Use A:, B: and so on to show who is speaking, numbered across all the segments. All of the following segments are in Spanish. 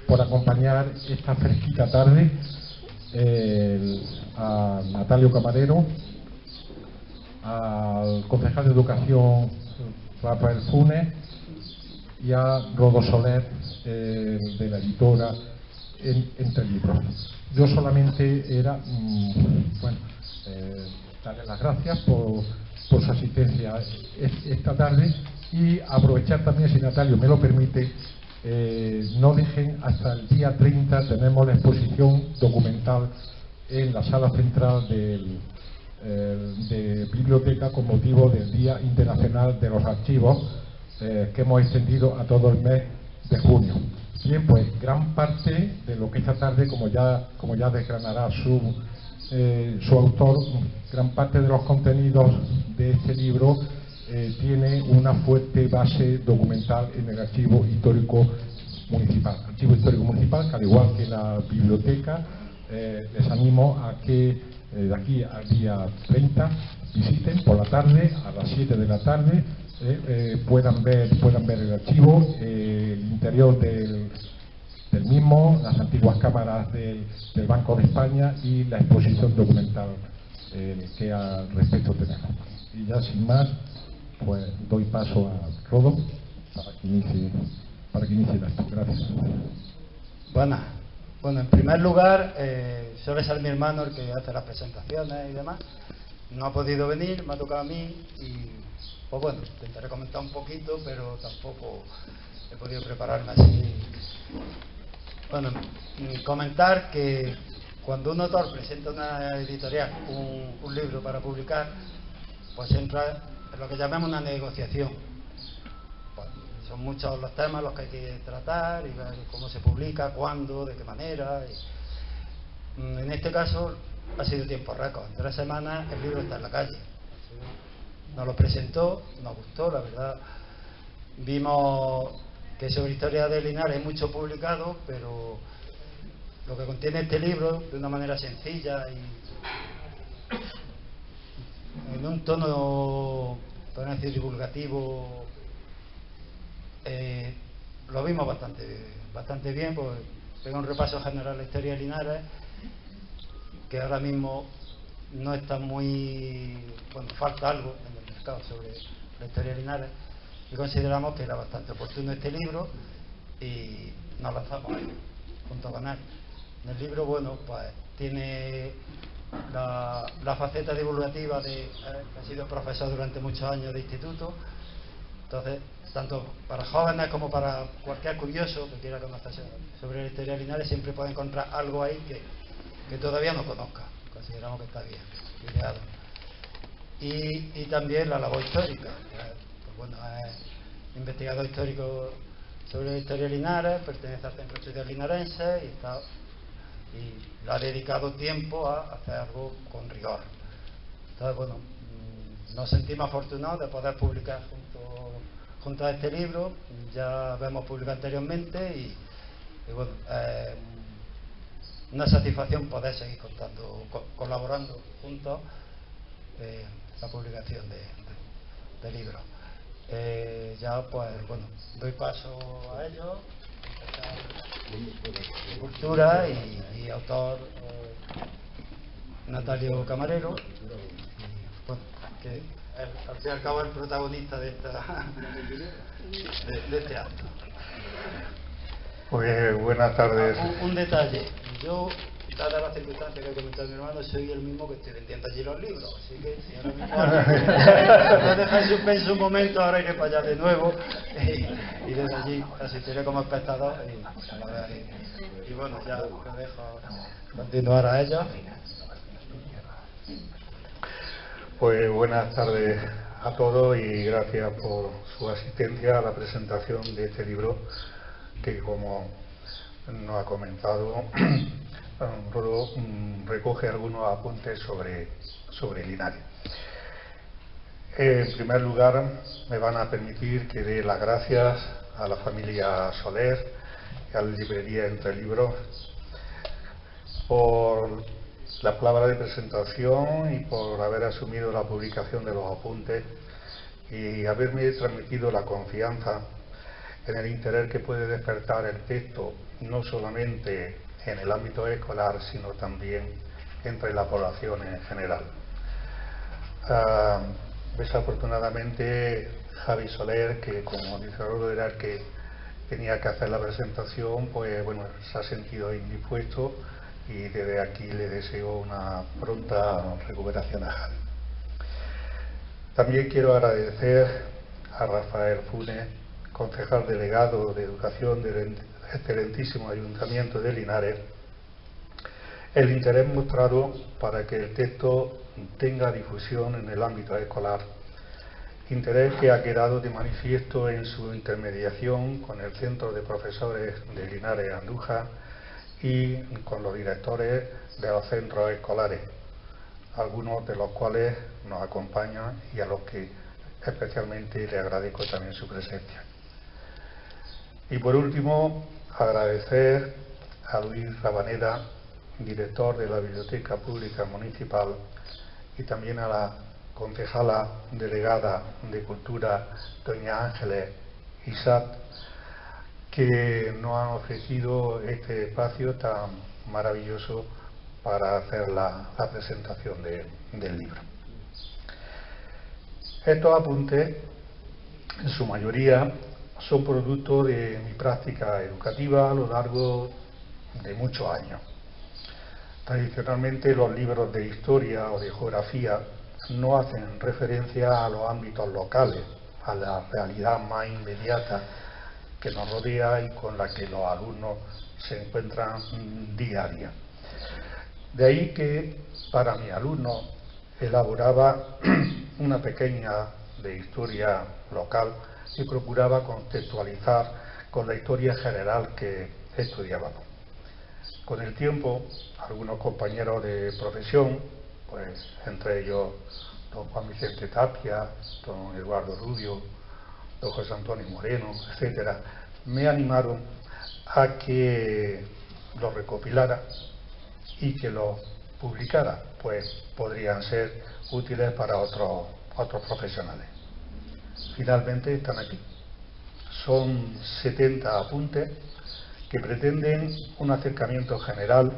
A: por acompañar esta fresquita tarde a Natalio Camarero, al concejal de Educación Rafael Funes y a Rodo Soler, de la editora Entre Libros. Yo solamente era darle las gracias por su asistencia esta tarde y aprovechar también, si Natalio me lo permite, no dejen hasta el día 30, tenemos la exposición documental en la sala central de biblioteca con motivo del Día Internacional de los Archivos, que hemos extendido a todo el mes de junio. Bien, pues gran parte de lo que esta tarde, como ya desgranará su autor, gran parte de los contenidos de este libro tiene una fuerte base documental en el Archivo Histórico Municipal. Archivo Histórico Municipal, que al igual que la biblioteca, les animo a que de aquí al día 30 visiten por la tarde, a las 7 de la tarde, puedan ver el archivo, el interior del mismo, las antiguas cámaras del Banco de España y la exposición documental que al respecto tenemos. Y ya sin más, pues doy paso a Rodo para que inicie el acto. Gracias.
B: Bueno, en primer lugar, suele ser mi hermano el que hace las presentaciones y demás. No ha podido venir, me ha tocado a mí y, pues bueno, intentaré comentar un poquito, pero tampoco he podido prepararme así. Bueno, comentar que cuando un autor presenta una editorial, un libro para publicar, pues entra en lo que llamamos una negociación. Pues, son muchos los temas los que hay que tratar y ver cómo se publica, cuándo, de qué manera. En este caso ha sido tiempo récord. En 3 semanas el libro está en la calle. Nos lo presentó, nos gustó, la verdad. Vimos que sobre historia de Linares hay mucho publicado, pero lo que contiene este libro, de una manera sencilla y en un tono, podemos decir, divulgativo, lo vimos bastante bien, pues pega un repaso general a la historia de Linares, que ahora mismo no está muy, bueno, falta algo en el mercado sobre la historia de Linares, y consideramos que era bastante oportuno este libro y nos lanzamos ahí, junto con él. En el libro, bueno, pues tiene la faceta divulgativa de ha sido profesor durante muchos años de instituto, entonces tanto para jóvenes como para cualquier curioso que quiera conocer sobre la historia de Linares siempre puede encontrar algo ahí que todavía no conozca. Consideramos que está bien ideado. Y también la labor histórica, pues bueno, es investigador histórico sobre la historia de Linares, pertenece al Centro de Estudios Linarenses y le ha dedicado tiempo a hacer algo con rigor. Entonces, bueno, nos sentimos afortunados de poder publicar junto a este libro. Ya hemos publicado anteriormente y bueno, una satisfacción poder seguir colaborando juntos la publicación de libros. Ya pues bueno, doy paso a ellos. De cultura y autor Natalio Camarero, y, bueno, que al fin y al cabo es el protagonista de este acto.
C: Pues buenas tardes.
B: Un detalle, yo, dada la circunstancia que ha comentado mi hermano, soy el mismo que estoy vendiendo allí los libros, así que si ahora mismo me deja en suspenso un momento, ahora iré para allá de nuevo y desde allí asistiré como espectador y bueno, ya lo dejo continuar a ellos.
C: Pues buenas tardes a todos y gracias por su asistencia a la presentación de este libro que, como nos ha comentado Rodo, recoge algunos apuntes sobre Linares. En primer lugar, me van a permitir que dé las gracias a la familia Soler y a la librería Entre Libros por la palabra de presentación y por haber asumido la publicación de los apuntes y haberme transmitido la confianza en el interés que puede despertar el texto, no solamente en el ámbito escolar, sino también entre la población en general. Desafortunadamente, Javi Soler, que como dice Roldo era el que tenía que hacer la presentación, pues bueno, se ha sentido indispuesto y desde aquí le deseo una pronta recuperación a Javi. También quiero agradecer a Rafael Funes, concejal delegado de Educación del excelentísimo Ayuntamiento de Linares, el interés mostrado para que el texto tenga difusión en el ámbito escolar, interés que ha quedado de manifiesto en su intermediación con el Centro de Profesores de Linares Andújar y con los directores de los centros escolares, algunos de los cuales nos acompañan y a los que especialmente le agradezco también su presencia. Y por último, agradecer a Luis Rabaneda, director de la Biblioteca Pública Municipal, y también a la concejala delegada de Cultura, doña Ángeles Isat, que nos han ofrecido este espacio tan maravilloso para hacer la presentación del libro. Estos apuntes, en su mayoría, son producto de mi práctica educativa a lo largo de muchos años. Tradicionalmente los libros de historia o de geografía no hacen referencia a los ámbitos locales, a la realidad más inmediata que nos rodea y con la que los alumnos se encuentran día a día. De ahí que para mis alumnos elaboraba una pequeña de historia local y procuraba contextualizar con la historia general que estudiábamos. Con el tiempo, algunos compañeros de profesión, pues entre ellos don Juan Vicente Tapia, don Eduardo Rubio, don José Antonio Moreno, etcétera, me animaron a que lo recopilara y que lo publicara, pues podrían ser útiles para otros profesionales. Finalmente están aquí. Son 70 apuntes que pretenden un acercamiento general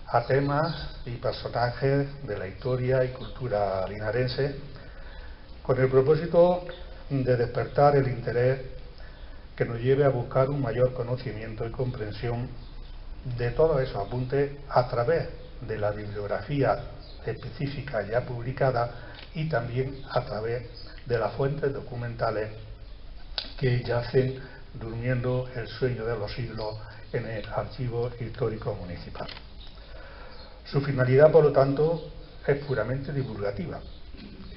C: a temas y personajes de la historia y cultura linarense, con el propósito de despertar el interés que nos lleve a buscar un mayor conocimiento y comprensión de todos esos apuntes a través de la bibliografía específica ya publicada y también a través de las fuentes documentales que yacen durmiendo el sueño de los siglos en el Archivo Histórico Municipal. Su finalidad, por lo tanto, es puramente divulgativa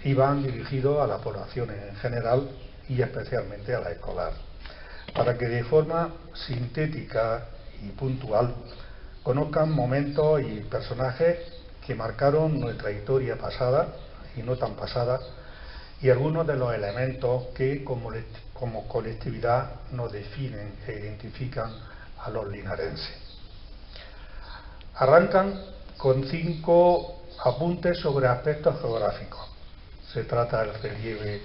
C: y van dirigidos a la población en general y especialmente a la escolar, para que de forma sintética y puntual conozcan momentos y personajes que marcaron nuestra historia pasada y no tan pasada, y algunos de los elementos que como colectividad nos definen e identifican a los linarenses. Arrancan con 5 apuntes sobre aspectos geográficos. Se trata del relieve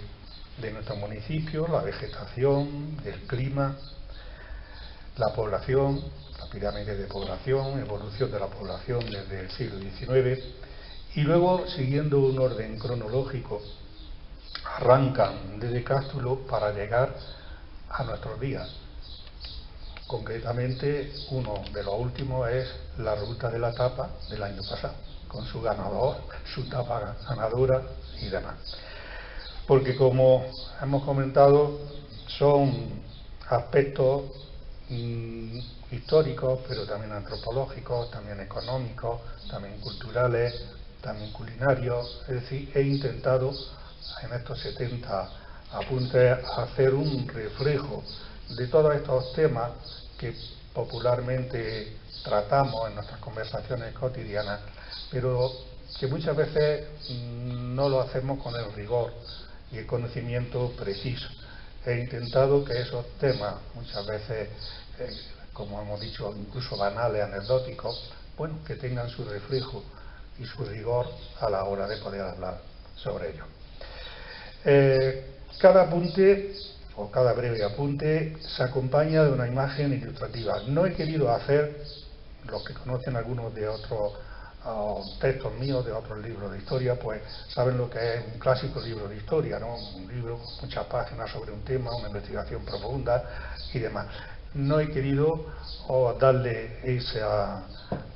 C: de nuestro municipio, la vegetación, el clima, la población, la pirámide de población, evolución de la población desde el siglo XIX, y luego, siguiendo un orden cronológico, arrancan desde Cástulo para llegar a nuestros días. Concretamente, uno de los últimos es la ruta de la tapa del año pasado, con su ganador, su tapa ganadora y demás. Porque, como hemos comentado, son aspectos históricos, pero también antropológicos, también económicos, también culturales, también culinarios. Es decir, he intentado en estos 70 apuntes hacer un reflejo de todos estos temas que popularmente tratamos en nuestras conversaciones cotidianas, pero que muchas veces no lo hacemos con el rigor y el conocimiento preciso. He intentado que esos temas, muchas veces, como hemos dicho, incluso banales, anecdóticos, bueno, que tengan su reflejo y su rigor a la hora de poder hablar sobre ello. Cada apunte o cada breve apunte se acompaña de una imagen ilustrativa. No he querido hacer, los que conocen algunos de otros textos míos, de otros libros de historia, pues saben lo que es un clásico libro de historia, ¿no? Un libro con muchas páginas sobre un tema, una investigación profunda y demás. No he querido darle esa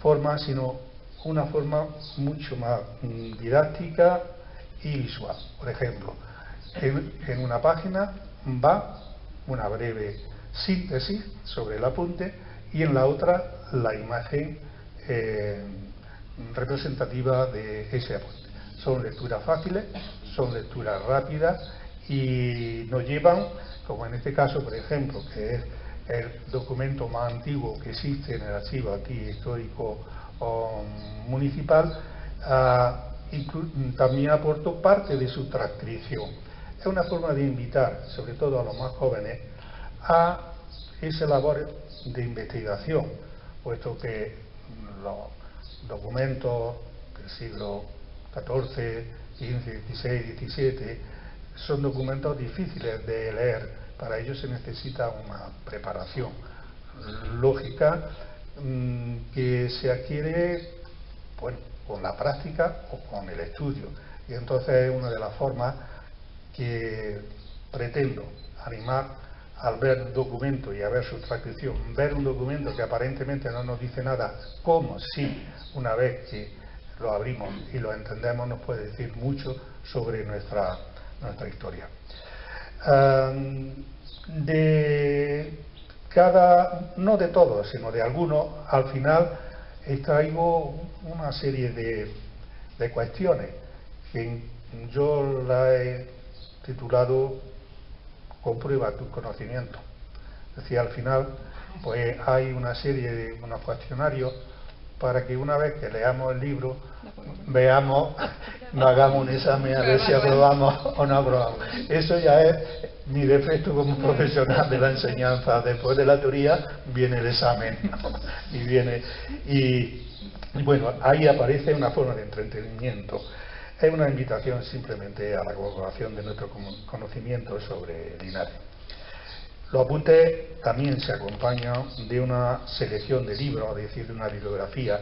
C: forma, sino una forma mucho más didáctica y visual. Por ejemplo, en una página va una breve síntesis sobre el apunte y en la otra la imagen representativa de ese apunte. Son lecturas fáciles, son lecturas rápidas y nos llevan, como en este caso, por ejemplo, que es el documento más antiguo que existe en el archivo aquí histórico municipal, también aportó parte de su transcripción. Es una forma de invitar, sobre todo a los más jóvenes, a esa labor de investigación, puesto que los documentos del siglo XIV, XV, XVI, XVII son documentos difíciles de leer. Para ello se necesita una preparación lógica que se adquiere, bueno, con la práctica o con el estudio. Y entonces es una de las formas que pretendo animar al ver un documento y a ver su transcripción, ver un documento que aparentemente no nos dice nada, como si una vez que lo abrimos y lo entendemos nos puede decir mucho sobre nuestra historia. No de todos, sino de algunos, al final extraigo una serie de cuestiones que yo la he titulado "Comprueba tus conocimientos". Es decir, al final pues hay una serie de unos cuestionarios para que una vez que leamos el libro veamos, no hagamos un examen a ver si aprobamos o no aprobamos. Eso ya es mi defecto como profesional de la enseñanza. Después de la teoría viene el examen, ¿no? y bueno, ahí aparece una forma de entretenimiento. Es una invitación simplemente a la colaboración de nuestro conocimiento sobre Linares. Los apuntes también se acompañan de una selección de libros, es decir, de una bibliografía,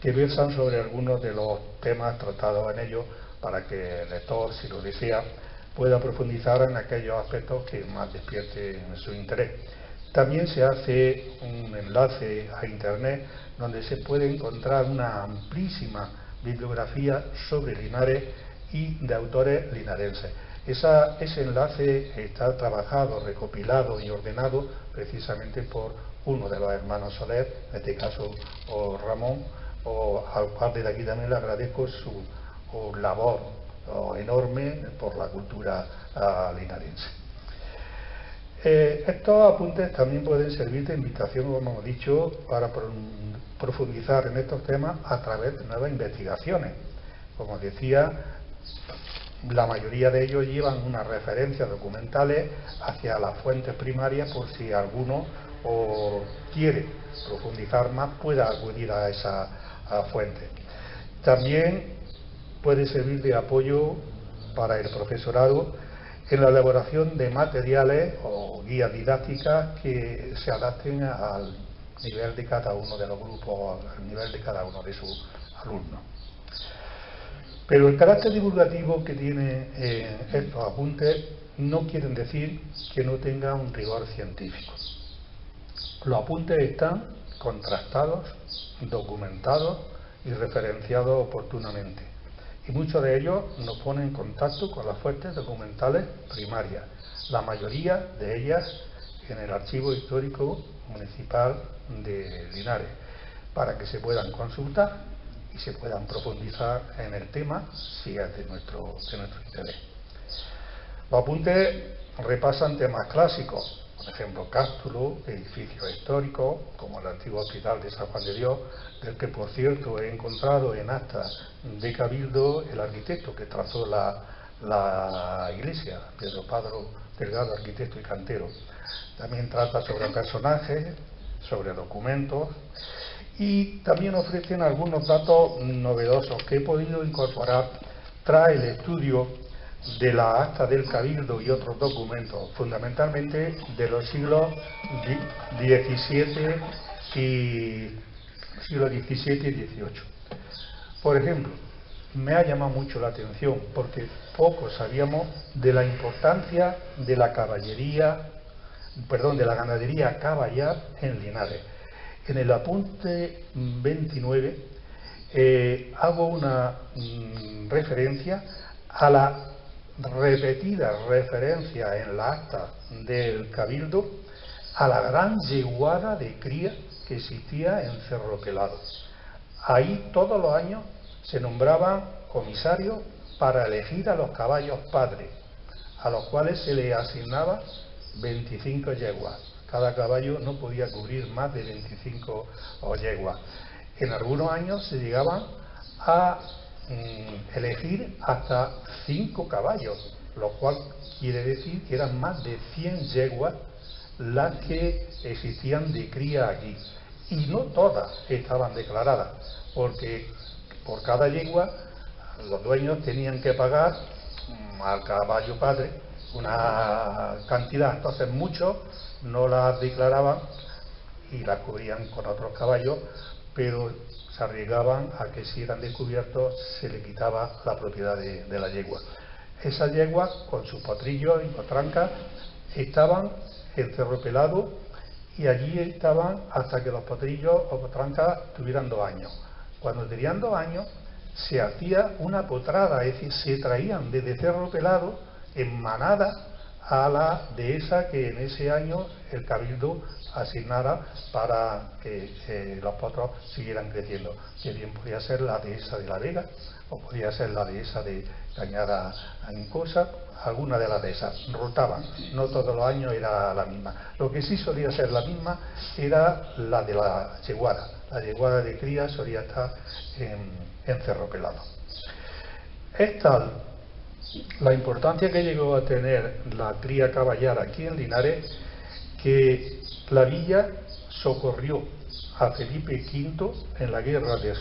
C: que versan sobre algunos de los temas tratados en ellos, para que el lector, si lo desea, pueda profundizar en aquellos aspectos que más despierten su interés. También se hace un enlace a Internet donde se puede encontrar una amplísima bibliografía sobre Linares y de autores linarenses. Ese enlace está trabajado, recopilado y ordenado precisamente por uno de los hermanos Soler, en este caso Ramón, al cual desde aquí también le agradezco su labor enorme por la cultura linarense. Estos apuntes también pueden servir de invitación, como hemos dicho, para profundizar en estos temas a través de nuevas investigaciones. Como decía, la mayoría de ellos llevan unas referencias documentales hacia las fuentes primarias, por si alguno quiere profundizar más, pueda acudir a esa fuente. También puede servir de apoyo para el profesorado en la elaboración de materiales o guías didácticas que se adapten al nivel de cada uno de los grupos, al nivel de cada uno de sus alumnos. Pero el carácter divulgativo que tienen estos apuntes no quieren decir que no tenga un rigor científico. Los apuntes están contrastados, documentados y referenciados oportunamente. Y muchos de ellos nos ponen en contacto con las fuentes documentales primarias, la mayoría de ellas en el Archivo Histórico Municipal de Linares, para que se puedan consultar y se puedan profundizar en el tema si es de nuestro interés. Los apuntes repasan temas clásicos, por ejemplo, cástulo, edificios históricos, como el antiguo hospital de San Juan de Dios, del que, por cierto, he encontrado en actas de Cabildo el arquitecto que trazó la iglesia, Pedro Padro Delgado, arquitecto y cantero. También trata sobre personajes, sobre documentos, y también ofrecen algunos datos novedosos que he podido incorporar tras el estudio de la acta del Cabildo y otros documentos, fundamentalmente de los siglos XVII y XVIII. Por ejemplo, me ha llamado mucho la atención porque poco sabíamos de la importancia de la de la ganadería caballar en Linares. En el apunte 29 hago una referencia a la repetida referencia en la acta del Cabildo a la gran yeguada de cría que existía en Cerro Pelado. Ahí todos los años se nombraban comisarios para elegir a los caballos padres, a los cuales se les asignaba 25 yeguas. Cada caballo no podía cubrir más de 25 yeguas. En algunos años se llegaban a elegir hasta 5 caballos, lo cual quiere decir que eran más de 100 yeguas las que existían de cría aquí. Y no todas estaban declaradas, porque por cada yegua los dueños tenían que pagar al caballo padre una cantidad, entonces muchos no las declaraban y las cubrían con otros caballos, pero se arriesgaban a que si eran descubiertos se le quitaba la propiedad de la yegua. Esas yeguas con sus potrillos y potrancas estaban en Cerro Pelado y allí estaban hasta que los potrillos o potrancas tuvieran 2 años. Cuando tenían 2 años se hacía una potrada, es decir, se traían desde Cerro Pelado en manada a la dehesa que en ese año el Cabildo asignara para que los potros siguieran creciendo, que bien podía ser la dehesa de La Vega o podía ser la dehesa de Cañada Ancosa, alguna de las dehesas rotaban, no todos los años era la misma. Lo que sí solía ser la misma era la de la yeguada. La yeguada de cría solía estar en Cerro Pelado. Es tal la importancia que llegó a tener la cría caballar aquí en Linares que la villa socorrió a Felipe V en la guerra de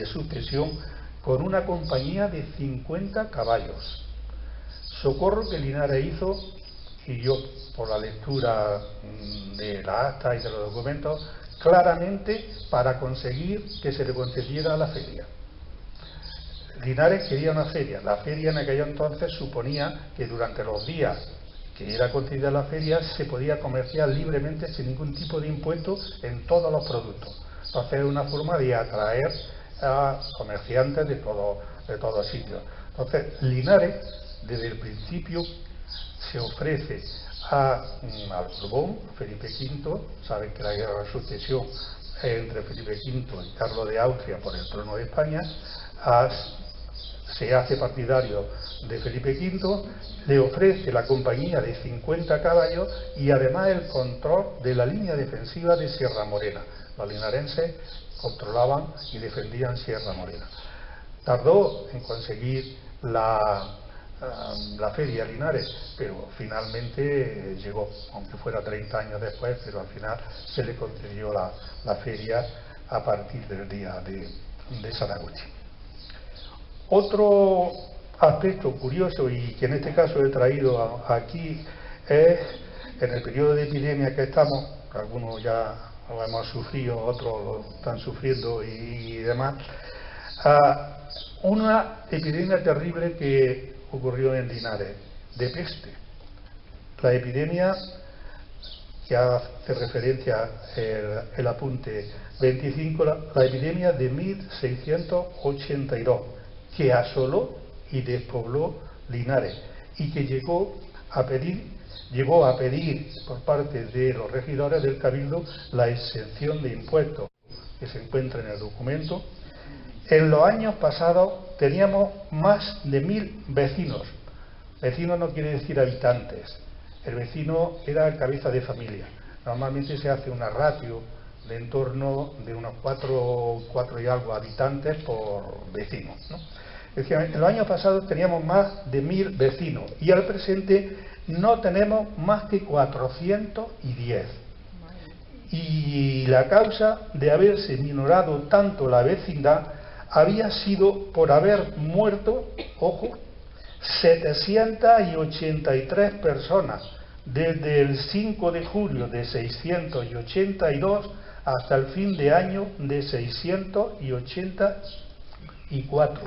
C: sucesión con una compañía de 50 caballos. Socorro que Linares hizo, y yo por la lectura de la acta y de los documentos, claramente para conseguir que se le concediera la feria. Linares quería una feria. La feria en aquel entonces suponía que durante los días que era concedida la feria se podía comerciar libremente sin ningún tipo de impuesto en todos los productos. Entonces era una forma de atraer a comerciantes de todos sitios. Entonces Linares desde el principio se ofrece al Borbón, Felipe V. Saben que la guerra de sucesión entre Felipe V y Carlos de Austria por el trono de España, se hace partidario de Felipe V, le ofrece la compañía de 50 caballos y además el control de la línea defensiva de Sierra Morena. Los linarenses controlaban y defendían Sierra Morena. Tardó en conseguir la feria Linares, pero finalmente llegó, aunque fuera 30 años después, pero al final se le concedió la feria a partir del día de Saragochi. Otro aspecto curioso y que en este caso he traído aquí es en el periodo de epidemia que estamos, que algunos ya lo hemos sufrido, otros lo están sufriendo y demás, una epidemia terrible que ocurrió en Linares, de peste. La epidemia que hace referencia el apunte 25, la epidemia de 1682, que asoló y despobló Linares y que llegó a pedir por parte de los regidores del Cabildo la exención de impuestos, que se encuentra en el documento. En los años pasados teníamos más de 1000 vecinos. Vecinos no quiere decir habitantes. El vecino era el cabeza de familia. Normalmente se hace una ratio de en torno de unos 4 y algo habitantes por vecino, ¿no? Es decir, en los años pasados teníamos más de 1000 vecinos y al presente no tenemos más que 410. Y la causa de haberse minorado tanto la vecindad había sido por haber muerto, ojo, 783 personas, desde el 5 de julio de 682 hasta el fin de año de 684.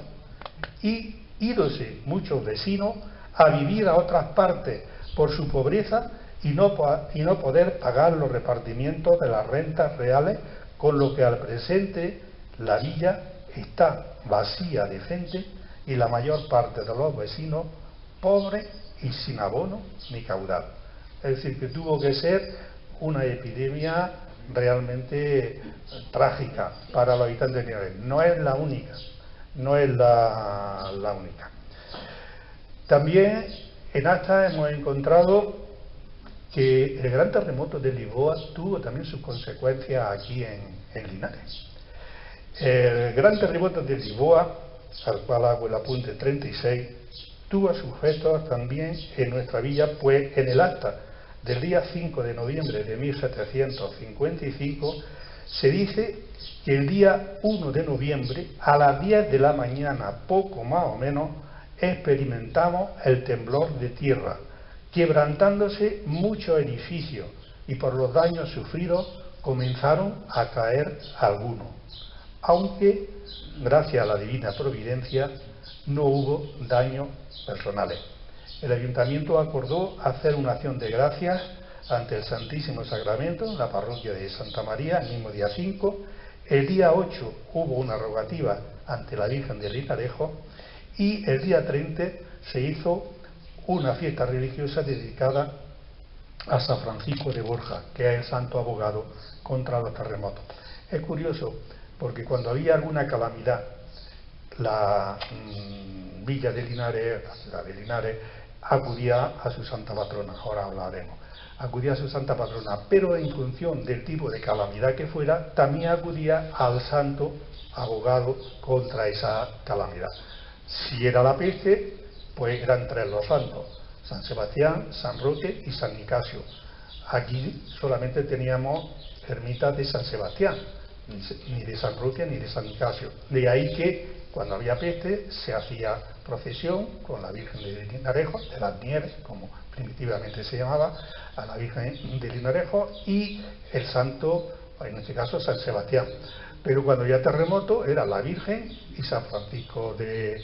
C: Y ídose muchos vecinos a vivir a otras partes por su pobreza y no poder pagar los repartimientos de las rentas reales, con lo que al presente la villa está vacía de gente y la mayor parte de los vecinos pobres y sin abono ni caudal. Es decir, que tuvo que ser una epidemia realmente trágica para los habitantes de Linares. No es la única, no es la única. También en acta hemos encontrado que el gran terremoto de Lisboa tuvo también sus consecuencias aquí en Linares. El gran terremoto de Lisboa, al cual hago el apunte 36, tuvo sus efectos también en nuestra villa, pues en el acta del día 5 de noviembre de 1755 se dice que el día 1 de noviembre a las 10 de la mañana, poco más o menos, experimentamos el temblor de tierra, quebrantándose muchos edificios, y por los daños sufridos comenzaron a caer algunos, aunque gracias a la divina providencia no hubo daños personales. El ayuntamiento acordó hacer una acción de gracias ante el Santísimo Sacramento en la parroquia de Santa María el mismo día 5. El día 8 hubo una rogativa ante la Virgen del Linarejo, y el día 30 se hizo una fiesta religiosa dedicada a San Francisco de Borja, que es el santo abogado contra los terremotos. Es curioso, porque cuando había alguna calamidad, la villa de Linares, la ciudad de Linares, acudía a su santa patrona, ahora hablaremos, acudía a su santa patrona, pero en función del tipo de calamidad que fuera, también acudía al santo abogado contra esa calamidad. Si era la peste, pues eran tres los santos: San Sebastián, San Roque y San Nicasio. Aquí solamente teníamos ermitas de San Sebastián, ni de San Roque ni de San Nicasio. De ahí que cuando había peste se hacía procesión con la Virgen de Linarejo, de las Nieves, como primitivamente se llamaba, a la Virgen de Linarejo, y el santo, en este caso San Sebastián. Pero cuando había terremoto era la Virgen y San Francisco de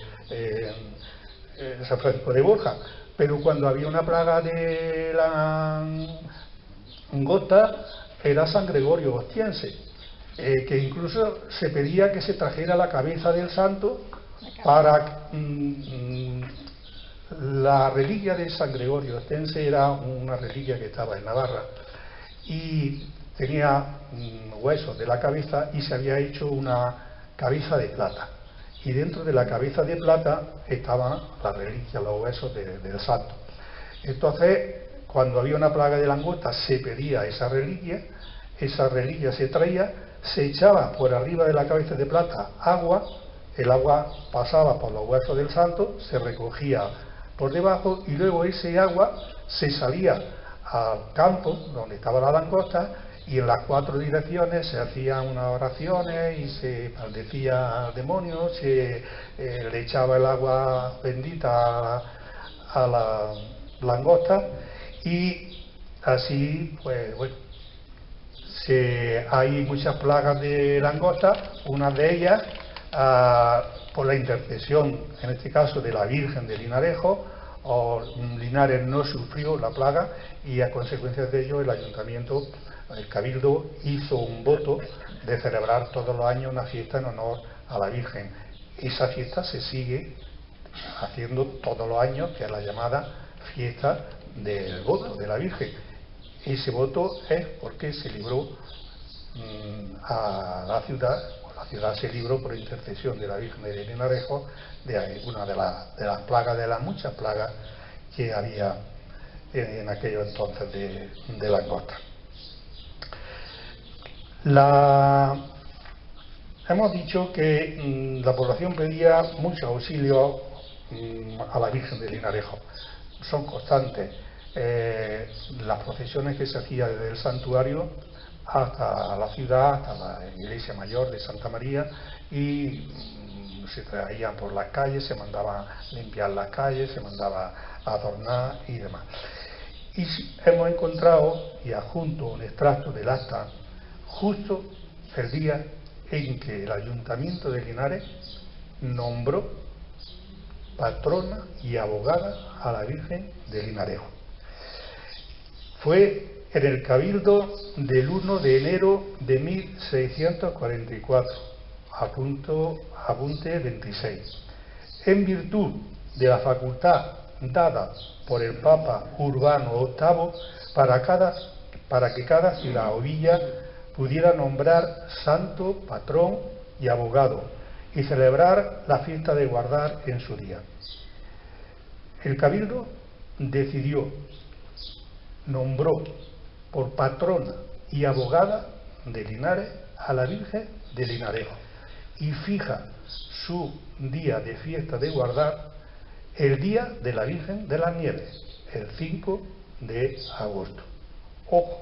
C: Borja. Pero cuando había una plaga de langosta era San Gregorio Ostiense, que incluso se pedía que se trajera la cabeza del santo para la reliquia de San Gregorio Ostiense. Era una reliquia que estaba en Navarra y tenía huesos de la cabeza, y se había hecho una cabeza de plata, y dentro de la cabeza de plata estaban las reliquias, los huesos del santo. Entonces, cuando había una plaga de langosta, se pedía esa reliquia se traía, se echaba por arriba de la cabeza de plata agua, el agua pasaba por los huesos del santo, se recogía por debajo, y luego ese agua se salía al campo donde estaba la langosta, y en las 4 direcciones se hacían unas oraciones y se maldecía al demonio, se le echaba el agua bendita a la langosta, y así, pues bueno, hay muchas plagas de langosta. Una de ellas, por la intercesión, en este caso de la Virgen de Linarejo, Linares no sufrió la plaga, y a consecuencia de ello el ayuntamiento, el Cabildo, hizo un voto de celebrar todos los años una fiesta en honor a la Virgen. Esa fiesta se sigue haciendo todos los años, que es la llamada fiesta del voto de la Virgen. Ese voto es porque se libró a la ciudad se libró por intercesión de la Virgen de Linarejo de una de las plagas, de las muchas plagas que había en aquello entonces de langosta. Hemos dicho que la población pedía mucho auxilio a la Virgen de Linarejo. Son constantes las procesiones que se hacían desde el santuario hasta la ciudad, hasta la iglesia mayor de Santa María, y se traían por las calles, se mandaban limpiar las calles, se mandaba adornar y demás. Y hemos encontrado y adjunto un extracto del acta justo el día en que el Ayuntamiento de Linares nombró patrona y abogada a la Virgen de Linarejo. Fue en el Cabildo del 1 de enero de 1644, apunte 26, en virtud de la facultad dada por el Papa Urbano VIII para que cada ciudad o villa pudiera nombrar santo, patrón y abogado y celebrar la fiesta de Guardar en su día. El Cabildo nombró por patrona y abogada de Linares a la Virgen de Linarejo y fija su día de fiesta de Guardar el día de la Virgen de las Nieves, el 5 de agosto. Ojo,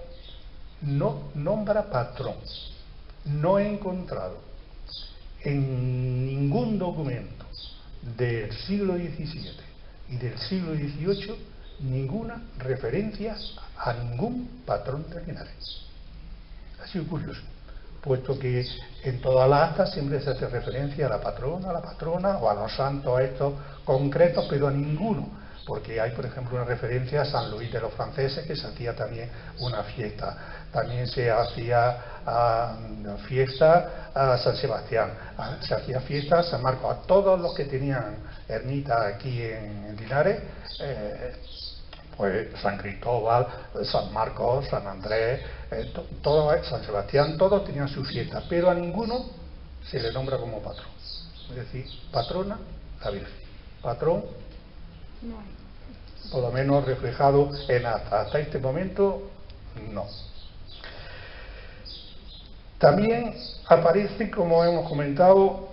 C: no nombra patrón. No he encontrado en ningún documento del siglo XVII y del siglo XVIII ninguna referencia a ningún patrón de Linares. Ha sido curioso, puesto que en todas las actas siempre se hace referencia a la patrona o a los santos estos concretos, pero a ninguno, porque hay, por ejemplo, una referencia a San Luis de los franceses, que se hacía también una fiesta. También se hacía fiesta a San Sebastián, se hacía fiesta a San Marcos, a todos los que tenían ermita aquí en Linares, pues San Cristóbal, San Marcos, San Andrés, San Sebastián, todos tenían su fiesta, pero a ninguno se le nombra como patrón. Es decir, patrona, la Virgen. Patrón, por lo menos reflejado en acta. Hasta este momento, no. También aparece, como hemos comentado,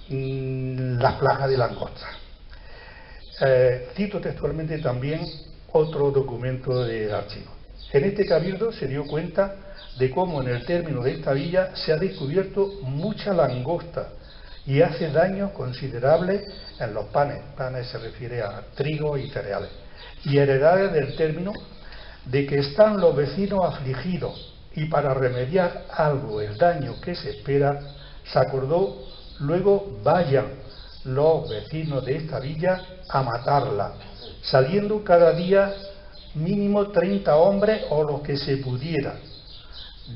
C: las plagas de langosta. Cito textualmente también otro documento del archivo. En este cabildo se dio cuenta de cómo en el término de esta villa se ha descubierto mucha langosta y hace daños considerables en los panes. Panes se refiere a trigo y cereales. Y heredades del término de que están los vecinos afligidos, y para remediar algo el daño que se espera, se acordó luego vayan los vecinos de esta villa a matarla, saliendo cada día mínimo 30 hombres o los que se pudiera,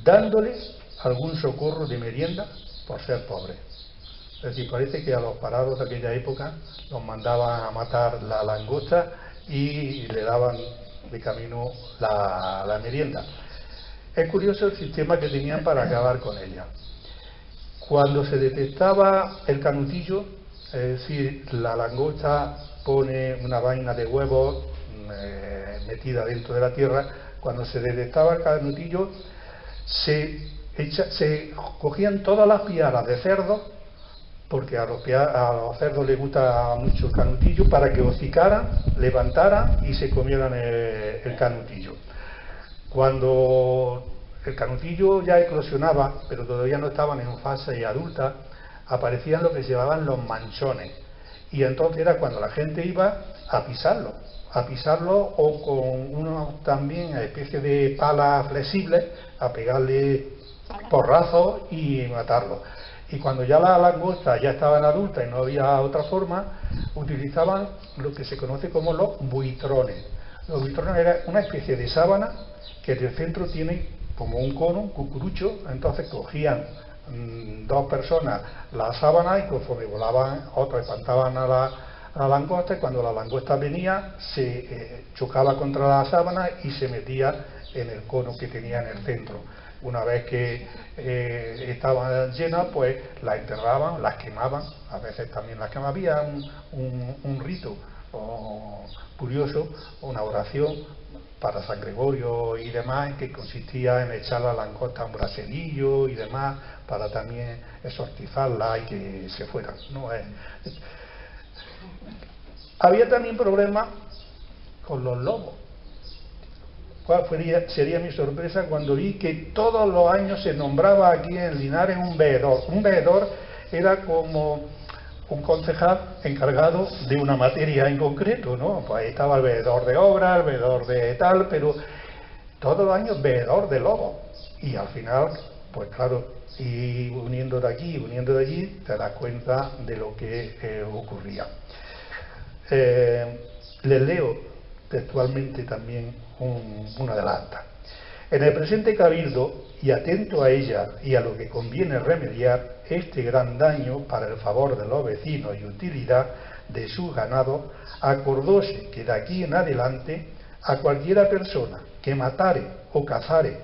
C: dándoles algún socorro de merienda por ser pobres. Es decir, parece que a los parados de aquella época los mandaban a matar la langosta y le daban de camino la merienda. Es curioso el sistema que tenían para acabar con ella. Cuando se detectaba el canutillo, es decir, la langosta pone una vaina de huevos metida dentro de la tierra, cuando se detectaba el canutillo se cogían todas las piaras de cerdo, porque a los cerdos les gusta mucho el canutillo, para que hocicaran, levantaran y se comieran el canutillo. Cuando el canutillo ya eclosionaba, pero todavía no estaban en fase adulta, aparecían lo que se llamaban los manchones. Y entonces era cuando la gente iba a pisarlo o con unos también especie de palas flexibles a pegarle porrazos y matarlo. Y cuando ya la langosta ya estaban adultas y no había otra forma, utilizaban lo que se conoce como los buitrones. Los buitrones eran una especie de sábana que en el centro tiene como un cono, un cucurucho. Entonces cogían dos personas la sábana y conforme volaban otros espantaban a la langosta, y cuando la langosta venía se chocaba contra la sábana y se metía en el cono que tenía en el centro. Una vez que estaban llenas, pues las enterraban, las quemaban, a veces también las quemaban. Había un rito curioso, una oración para San Gregorio y demás, que consistía en echar la langosta a un braserillo y demás, para también exorcizarla y que se fuera, ¿no? Había también problemas con los lobos. ¿Cuál sería mi sorpresa cuando vi que todos los años se nombraba aquí en Linares un veedor era como un concejal encargado de una materia en concreto, ¿no? Pues ahí estaba el veedor de obras, el veedor de tal, pero todos los años veedor de lobos. Y al final, pues claro, y uniendo de aquí, uniendo de allí, te das cuenta de lo que ocurría. Les leo textualmente también una de las actas. En el presente cabildo, y atento a ella y a lo que conviene remediar este gran daño para el favor de los vecinos y utilidad de sus ganados, acordóse que de aquí en adelante a cualquiera persona que matare o cazare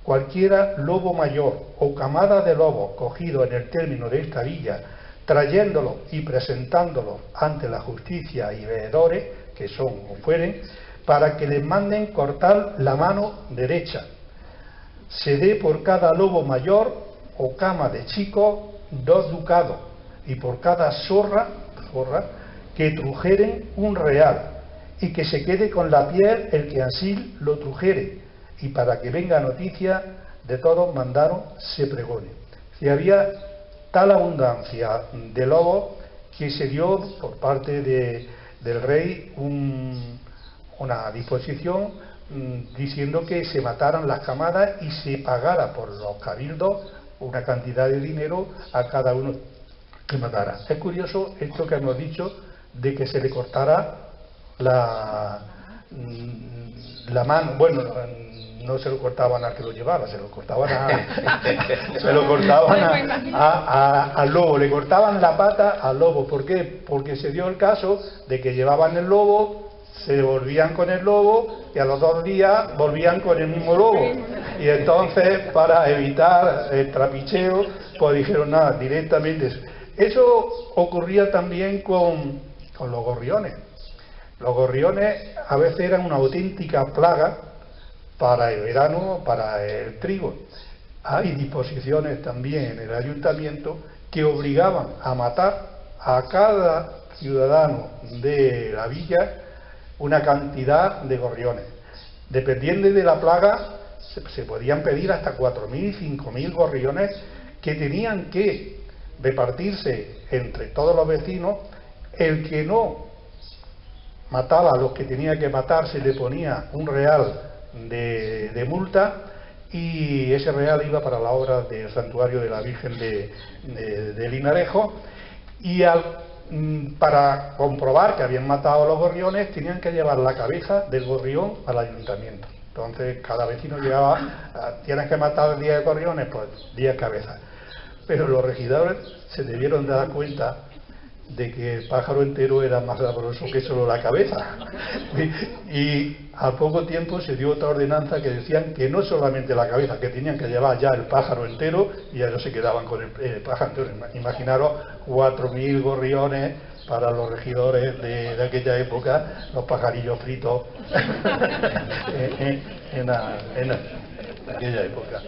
C: cualquiera lobo mayor o camada de lobos cogido en el término de esta villa, trayéndolo y presentándolo ante la justicia y veedores, que son o fueren, para que les manden cortar la mano derecha. Se dé por cada lobo mayor o cama de chico 2 ducados, y por cada zorra que trujeren un real, y que se quede con la piel el que así lo trujere, y para que venga noticia de todos mandaron se pregone. Si había tal abundancia de lobos que se dio por parte del rey una disposición diciendo que se mataran las camadas y se pagara por los cabildos una cantidad de dinero a cada uno que matara. Es curioso esto que hemos dicho de que se le cortara la mano. Bueno, no se lo cortaban al que lo llevaba, se lo cortaban al lobo, le cortaban la pata al lobo. ¿Por qué? Porque se dio el caso de que llevaban el lobo, se volvían con el lobo y a los 2 días volvían con el mismo lobo. Y entonces, para evitar el trapicheo, pues dijeron nada, directamente. Eso ocurría también con los gorriones. Los gorriones a veces eran una auténtica plaga para el verano, para el trigo. Hay disposiciones también en el ayuntamiento que obligaban a matar a cada ciudadano de la villa una cantidad de gorriones. Dependiendo de la plaga, se podían pedir hasta 4.000, 5.000 gorriones que tenían que repartirse entre todos los vecinos. El que no mataba a los que tenía que matar se le ponía un real de multa, y ese real iba para la obra del santuario de la Virgen de Linarejo, y para comprobar que habían matado a los gorriones tenían que llevar la cabeza del gorrión al ayuntamiento. Entonces cada vecino llegaba, tienes que matar 10 gorriones, pues 10 cabezas. Pero los regidores se debieron dar cuenta de que el pájaro entero era más sabroso que solo la cabeza. Y al poco tiempo se dio otra ordenanza que decían que no solamente la cabeza, que tenían que llevar ya el pájaro entero, y ya no se quedaban con el pájaro entero. Imaginaros 4.000 gorriones para los regidores de aquella época, los pajarillos fritos en aquella época.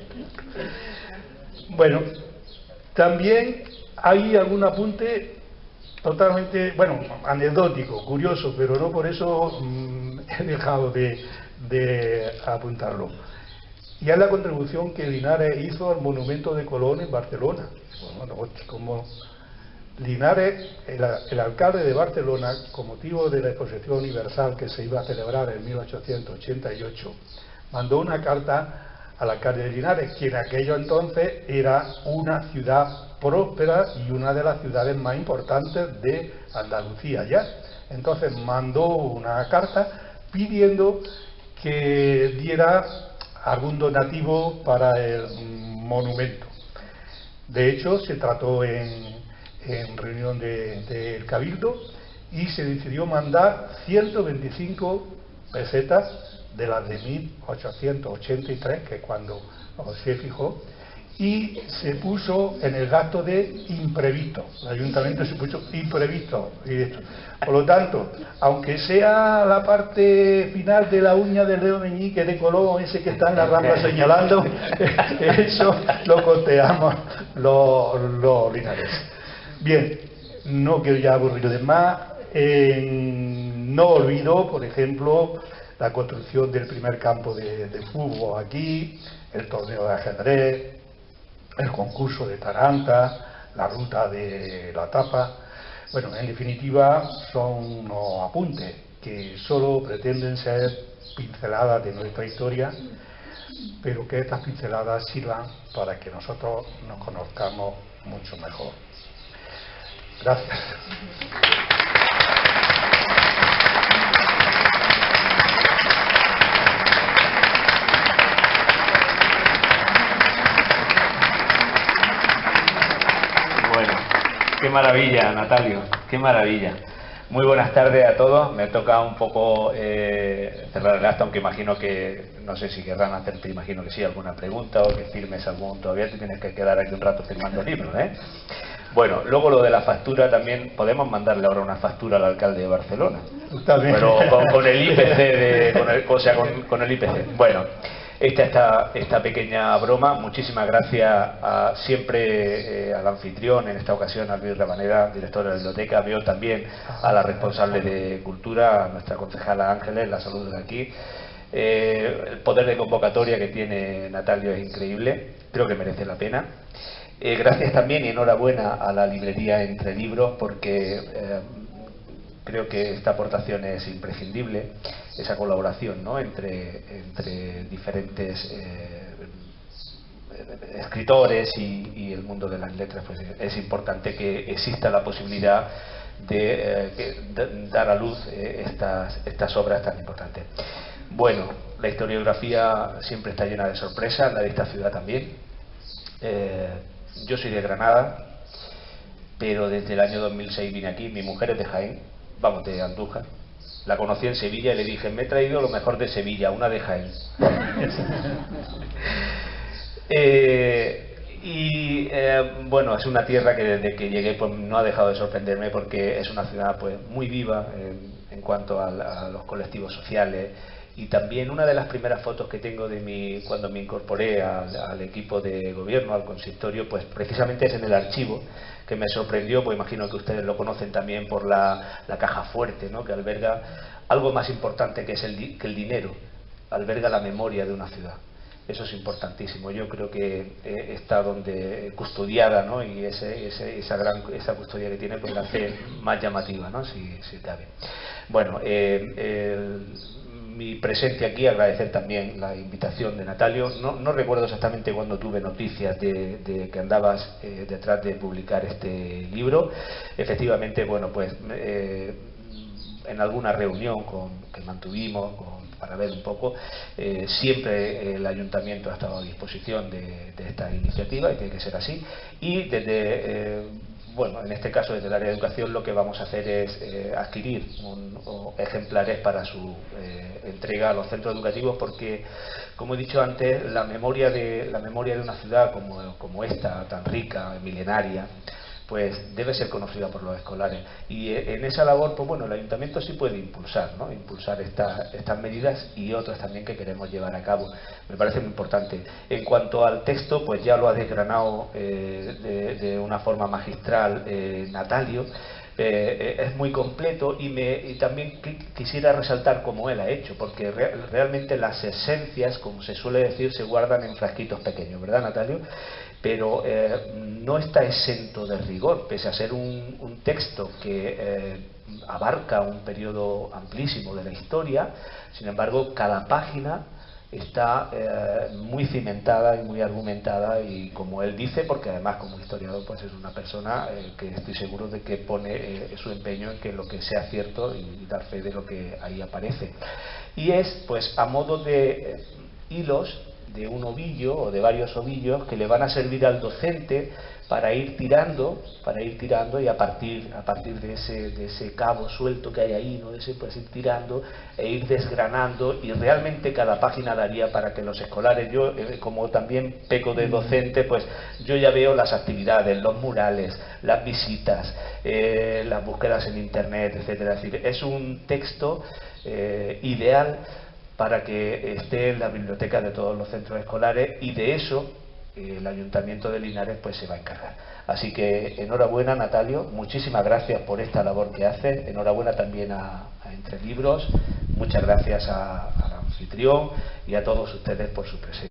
C: Bueno, también hay algún apunte totalmente, bueno, anecdótico, curioso, pero no por eso he dejado de apuntarlo. Y es la contribución que Linares hizo al monumento de Colón en Barcelona. Bueno, como Linares, el alcalde de Barcelona, con motivo de la Exposición Universal que se iba a celebrar en 1888, mandó una carta al alcalde de Linares, que en aquello entonces era una ciudad próspera y una de las ciudades más importantes de Andalucía ya. Entonces mandó una carta pidiendo que diera algún donativo para el monumento. De hecho, se trató en reunión del Cabildo y se decidió mandar 125 pesetas de las de 1883, que es cuando se fijó, y se puso en el gasto de imprevisto. El ayuntamiento se puso imprevisto. Por lo tanto, aunque sea la parte final de la uña del dedo meñique de Colón, ese que está en la rambla señalando, eso lo costeamos los linares. Bien, no quiero ya aburrirles más. No olvido, por ejemplo, la construcción del primer campo de fútbol aquí, el torneo de ajedrez, el concurso de Taranta, la ruta de la tapa. Bueno, en definitiva son unos apuntes que solo pretenden ser pinceladas de nuestra historia, pero que estas pinceladas sirvan para que nosotros nos conozcamos mucho mejor. Gracias.
D: Qué maravilla, Natalio, qué maravilla. Muy buenas tardes a todos. Me toca un poco cerrar el acto, aunque imagino que, no sé si querrán hacerte, imagino que sí, alguna pregunta o que firmes algún. Todavía te tienes que quedar aquí un rato firmando libros, ¿eh? Bueno, luego lo de la factura también, podemos mandarle ahora una factura al alcalde de Barcelona. Pero con el IPC, con el IPC. Bueno. Esta pequeña broma, muchísimas gracias siempre al anfitrión, en esta ocasión a Luis Rabanera, director de la biblioteca. Veo también a la responsable de Cultura, a nuestra concejala Ángeles, la saludo de aquí. El poder de convocatoria que tiene Natalio es increíble, creo que merece la pena. Gracias también y enhorabuena a la librería Entre Libros, porque creo que esta aportación es imprescindible, esa colaboración, ¿no?, entre diferentes escritores y el mundo de las letras. Pues es importante que exista la posibilidad de dar a luz estas obras tan importantes. Bueno, la historiografía siempre está llena de sorpresas, la de esta ciudad también. Yo soy de Granada, pero desde el año 2006 vine aquí. Mi mujer es de Jaén, vamos, de Andújar. La conocí en Sevilla y le dije, me he traído lo mejor de Sevilla, una de Jaén. Bueno, es una tierra que desde que llegué pues no ha dejado de sorprenderme, porque es una ciudad pues muy viva en cuanto a los colectivos sociales. Y también una de las primeras fotos que tengo de cuando me incorporé al equipo de gobierno, al consistorio, pues precisamente es en el archivo, que me sorprendió, pues imagino que ustedes lo conocen también por la caja fuerte, ¿no?, que alberga algo más importante que el dinero, alberga la memoria de una ciudad. Eso es importantísimo. Yo creo que está donde custodiada, ¿no?, y esa custodia que tiene pues la hace más llamativa, ¿no?, si cabe. Bueno, mi presencia aquí, agradecer también la invitación de Natalio. No recuerdo exactamente cuándo tuve noticias de que andabas detrás de publicar este libro. Efectivamente, bueno, pues en alguna reunión que mantuvimos para ver un poco, siempre el ayuntamiento ha estado a disposición de esta iniciativa, y tiene que ser así. Y bueno, en este caso desde el área de educación lo que vamos a hacer es adquirir ejemplares para su entrega a los centros educativos, porque, como he dicho antes, la memoria de una ciudad como esta, tan rica, milenaria, pues debe ser conocida por los escolares. Y en esa labor, pues bueno, el ayuntamiento sí puede impulsar, ¿no?, impulsar estas medidas y otras también que queremos llevar a cabo. Me parece muy importante. En cuanto al texto, pues ya lo ha desgranado de una forma magistral Natalio. Es muy completo, y también quisiera resaltar como él ha hecho, porque realmente las esencias, como se suele decir, se guardan en frasquitos pequeños, ¿verdad, Natalio? Pero no está exento de rigor, pese a ser un texto que abarca un periodo amplísimo de la historia. Sin embargo, cada página está muy cimentada y muy argumentada, y como él dice, porque además como historiador pues es una persona que estoy seguro de que pone su empeño en que lo que sea cierto y dar fe de lo que ahí aparece. Y es pues a modo de hilos de un ovillo o de varios ovillos que le van a servir al docente para ir tirando y a partir de ese cabo suelto que hay ahí, ¿no?, pues ir tirando e ir desgranando, y realmente cada página daría para que los escolares, yo como también peco de docente, pues yo ya veo las actividades, los murales, las visitas, las búsquedas en internet, etcétera. Es decir, es un texto ideal para que esté en la biblioteca de todos los centros escolares, y de eso el Ayuntamiento de Linares pues se va a encargar. Así que enhorabuena, Natalio, muchísimas gracias por esta labor que haces, enhorabuena también a Entre Libros, muchas gracias al anfitrión y a todos ustedes por su presencia.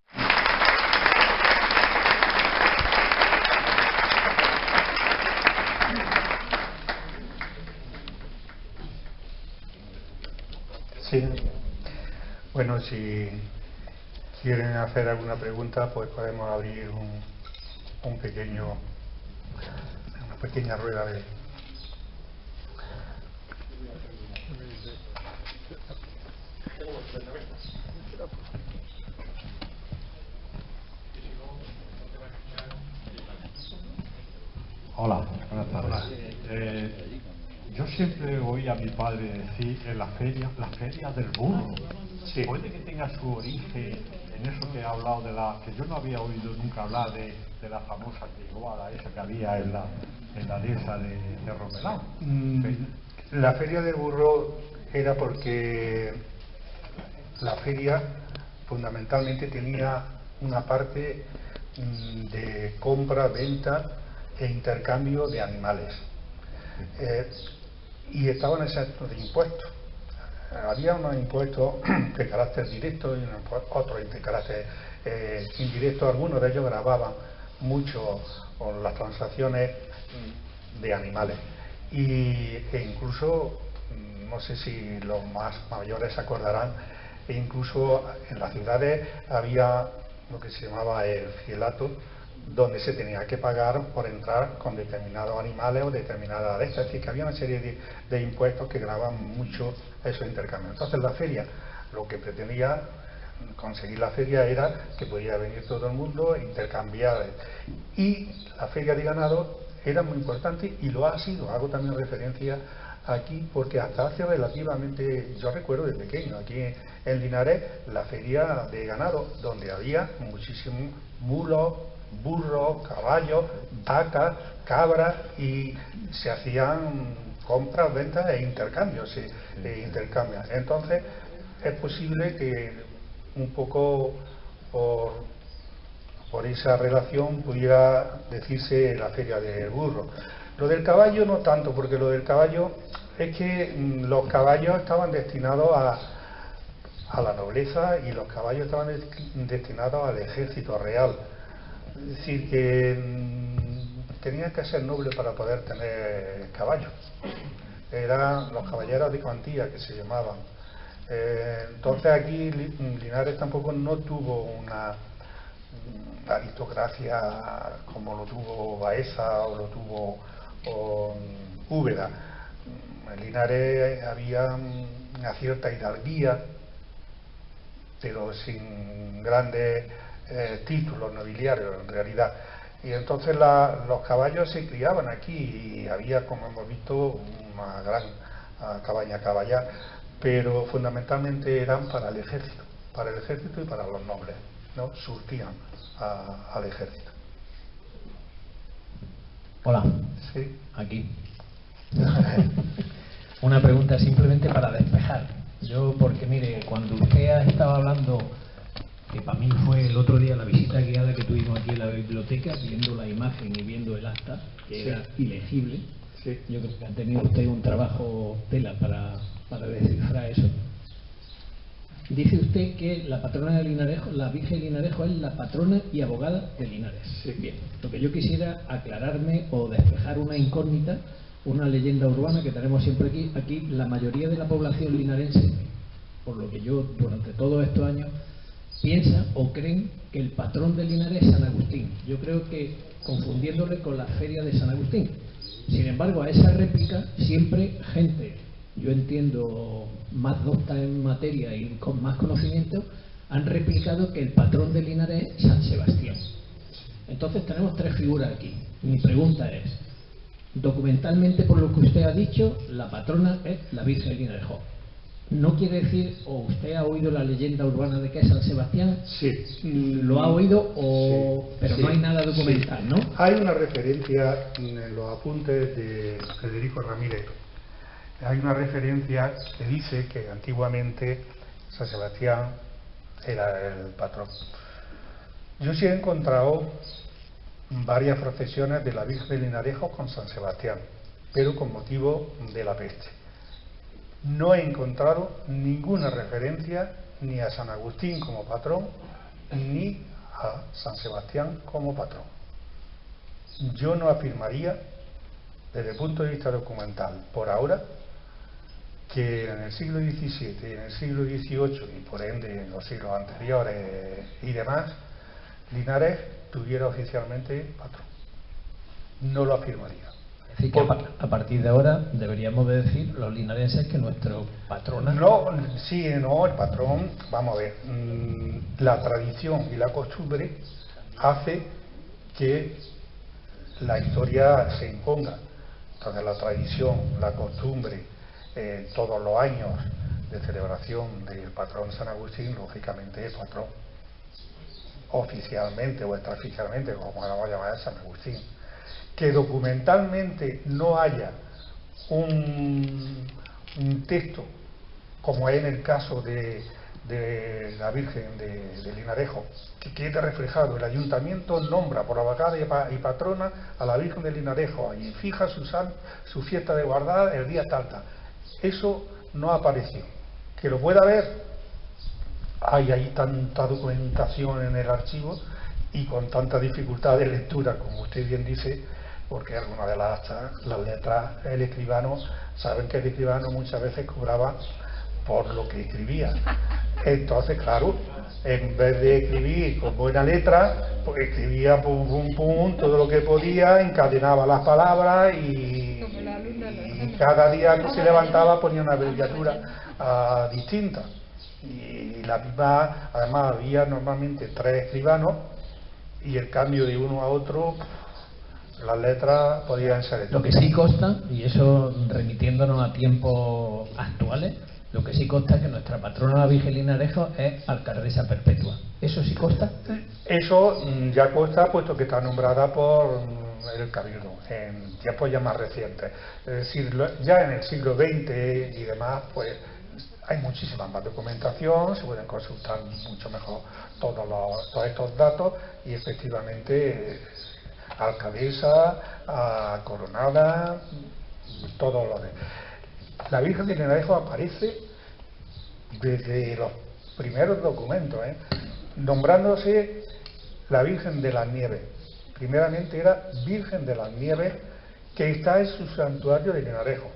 C: Sí. Bueno, si quieren hacer alguna pregunta, pues podemos abrir una pequeña rueda de...
E: Hola, buenas tardes. Yo siempre oí a mi padre decir en la feria del burro.
C: Sí.
E: Puede que tenga su origen en eso que he hablado que yo no había oído nunca hablar de la famosa triguada esa que había en la dehesa de Romelán.
C: La feria del burro era porque la feria fundamentalmente tenía una parte de compra, venta e intercambio de animales, y estaban exentos de impuestos. Había unos impuestos de carácter directo y otros de carácter indirecto. Algunos de ellos gravaban mucho con las transacciones de animales, e incluso, no sé si los más mayores se acordarán, incluso en las ciudades había lo que se llamaba el fielato, donde se tenía que pagar por entrar con determinados animales o determinadas de estas. Es decir, que había una serie de impuestos que gravaban mucho esos intercambios. Entonces la feria, lo que pretendía conseguir la feria era que podía venir todo el mundo, intercambiar. Y la feria de ganado era muy importante, y lo ha sido. Hago también referencia aquí porque hasta hace relativamente, yo recuerdo de pequeño, aquí en Linares, la feria de ganado, donde había muchísimos mulos, burros, caballos, vacas, cabras, y se hacían compras, ventas e intercambios. Entonces es posible que un poco por esa relación pudiera decirse la feria del burro. Lo del caballo no tanto, porque lo del caballo es que los caballos estaban destinados a la nobleza, y los caballos estaban destinados al ejército real. Es decir, que tenían que ser nobles para poder tener caballos. Eran los caballeros de cuantía, que se llamaban. Entonces aquí Linares tampoco no tuvo una aristocracia como lo tuvo Baeza o lo tuvo Úbeda. En Linares había una cierta hidalguía, pero sin grandes títulos nobiliarios en realidad. Y entonces los caballos se criaban aquí, y había, como hemos visto, una gran cabaña caballar, pero fundamentalmente eran para el ejército y para los nobles, ¿no? Surtían al ejército.
F: Hola.
C: Sí.
F: Aquí. Una pregunta simplemente para despejar. Porque mire, cuando usted ha estado hablando, que para mí fue el otro día la visita guiada que tuvimos aquí en la biblioteca, viendo la imagen y viendo el acta, que era ilegible.
C: Sí.
F: Yo creo que ha tenido usted un trabajo tela para descifrar eso. Dice usted que la patrona de Linarejo, la Virgen de Linarejo, es la patrona y abogada de Linares.
C: Sí.
F: Bien, lo que yo quisiera aclararme o despejar una incógnita, una leyenda urbana que tenemos siempre aquí, la mayoría de la población linarense, por lo que yo durante todos estos años, piensa o creen que el patrón de Linares es San Agustín. Yo creo que confundiéndole con la feria de San Agustín. Sin embargo, a esa réplica siempre gente, yo entiendo, más docta en materia y con más conocimiento, han replicado que el patrón de Linares es San Sebastián. Entonces tenemos tres figuras aquí. Mi pregunta es, documentalmente, por lo que usted ha dicho, la patrona es la Virgen de Linarejo. ¿No quiere decir, o usted ha oído la leyenda urbana de que es San Sebastián?
C: Sí.
F: ¿Lo ha oído o...?
C: Sí,
F: pero
C: sí,
F: no hay nada documental,
C: sí.
F: ¿no?
C: Hay una referencia en los apuntes de Federico Ramírez. Hay una referencia que dice que antiguamente San Sebastián era el patrón. Yo sí he encontrado varias procesiones de la Virgen de Linarejo con San Sebastián, pero con motivo de la peste. No he encontrado ninguna referencia ni a San Agustín como patrón ni a San Sebastián como patrón. Yo no afirmaría, desde el punto de vista documental, por ahora, que en el siglo XVII y en el siglo XVIII, y por ende en los siglos anteriores y demás, Linares tuviera oficialmente patrón. No lo afirmaría.
F: Es decir, que a partir de ahora deberíamos de decir los linarenses que nuestro patrona...
C: No, sí, no, el patrón, vamos a ver, la tradición y la costumbre hace que la historia se imponga. Entonces la tradición, la costumbre, todos los años de celebración del patrón San Agustín, lógicamente es patrón. Oficialmente o extraoficialmente, como vamos a llamar, San Agustín. Que documentalmente no haya un texto, como es en el caso de la Virgen de Linarejo, que quede reflejado. El ayuntamiento nombra por abogada y patrona a la Virgen de Linarejo y fija su fiesta de guardar el día tal. Eso no apareció. Que lo pueda ver, hay tanta documentación en el archivo y con tanta dificultad de lectura, como usted bien dice, porque algunas de las letras, el escribano, saben que el escribano muchas veces cobraba por lo que escribía. Entonces, claro, en vez de escribir con buena letra, pues escribía pum, pum, pum, todo lo que podía, encadenaba las palabras y cada día que se levantaba ponía una abreviatura distinta. Y la misma, además había normalmente 3 escribanos y el cambio de uno a otro, las letras podían ser...
F: Lo que sí consta, y eso remitiéndonos a tiempos actuales, lo que sí consta es que nuestra patrona, la Virgen Linarejo, es alcaldesa perpetua. ¿Eso sí consta?
C: Eso ya consta, puesto que está nombrada por el Cabildo, en tiempos ya más recientes. Es decir, ya en el siglo XX y demás, pues hay muchísima más documentación, se pueden consultar mucho mejor todos estos datos y efectivamente alcaldesa, coronada, todo lo de... La Virgen de Linarejo aparece desde los primeros documentos, nombrándose la Virgen de las Nieves. Primeramente era Virgen de las Nieves, que está en su santuario de Linarejo,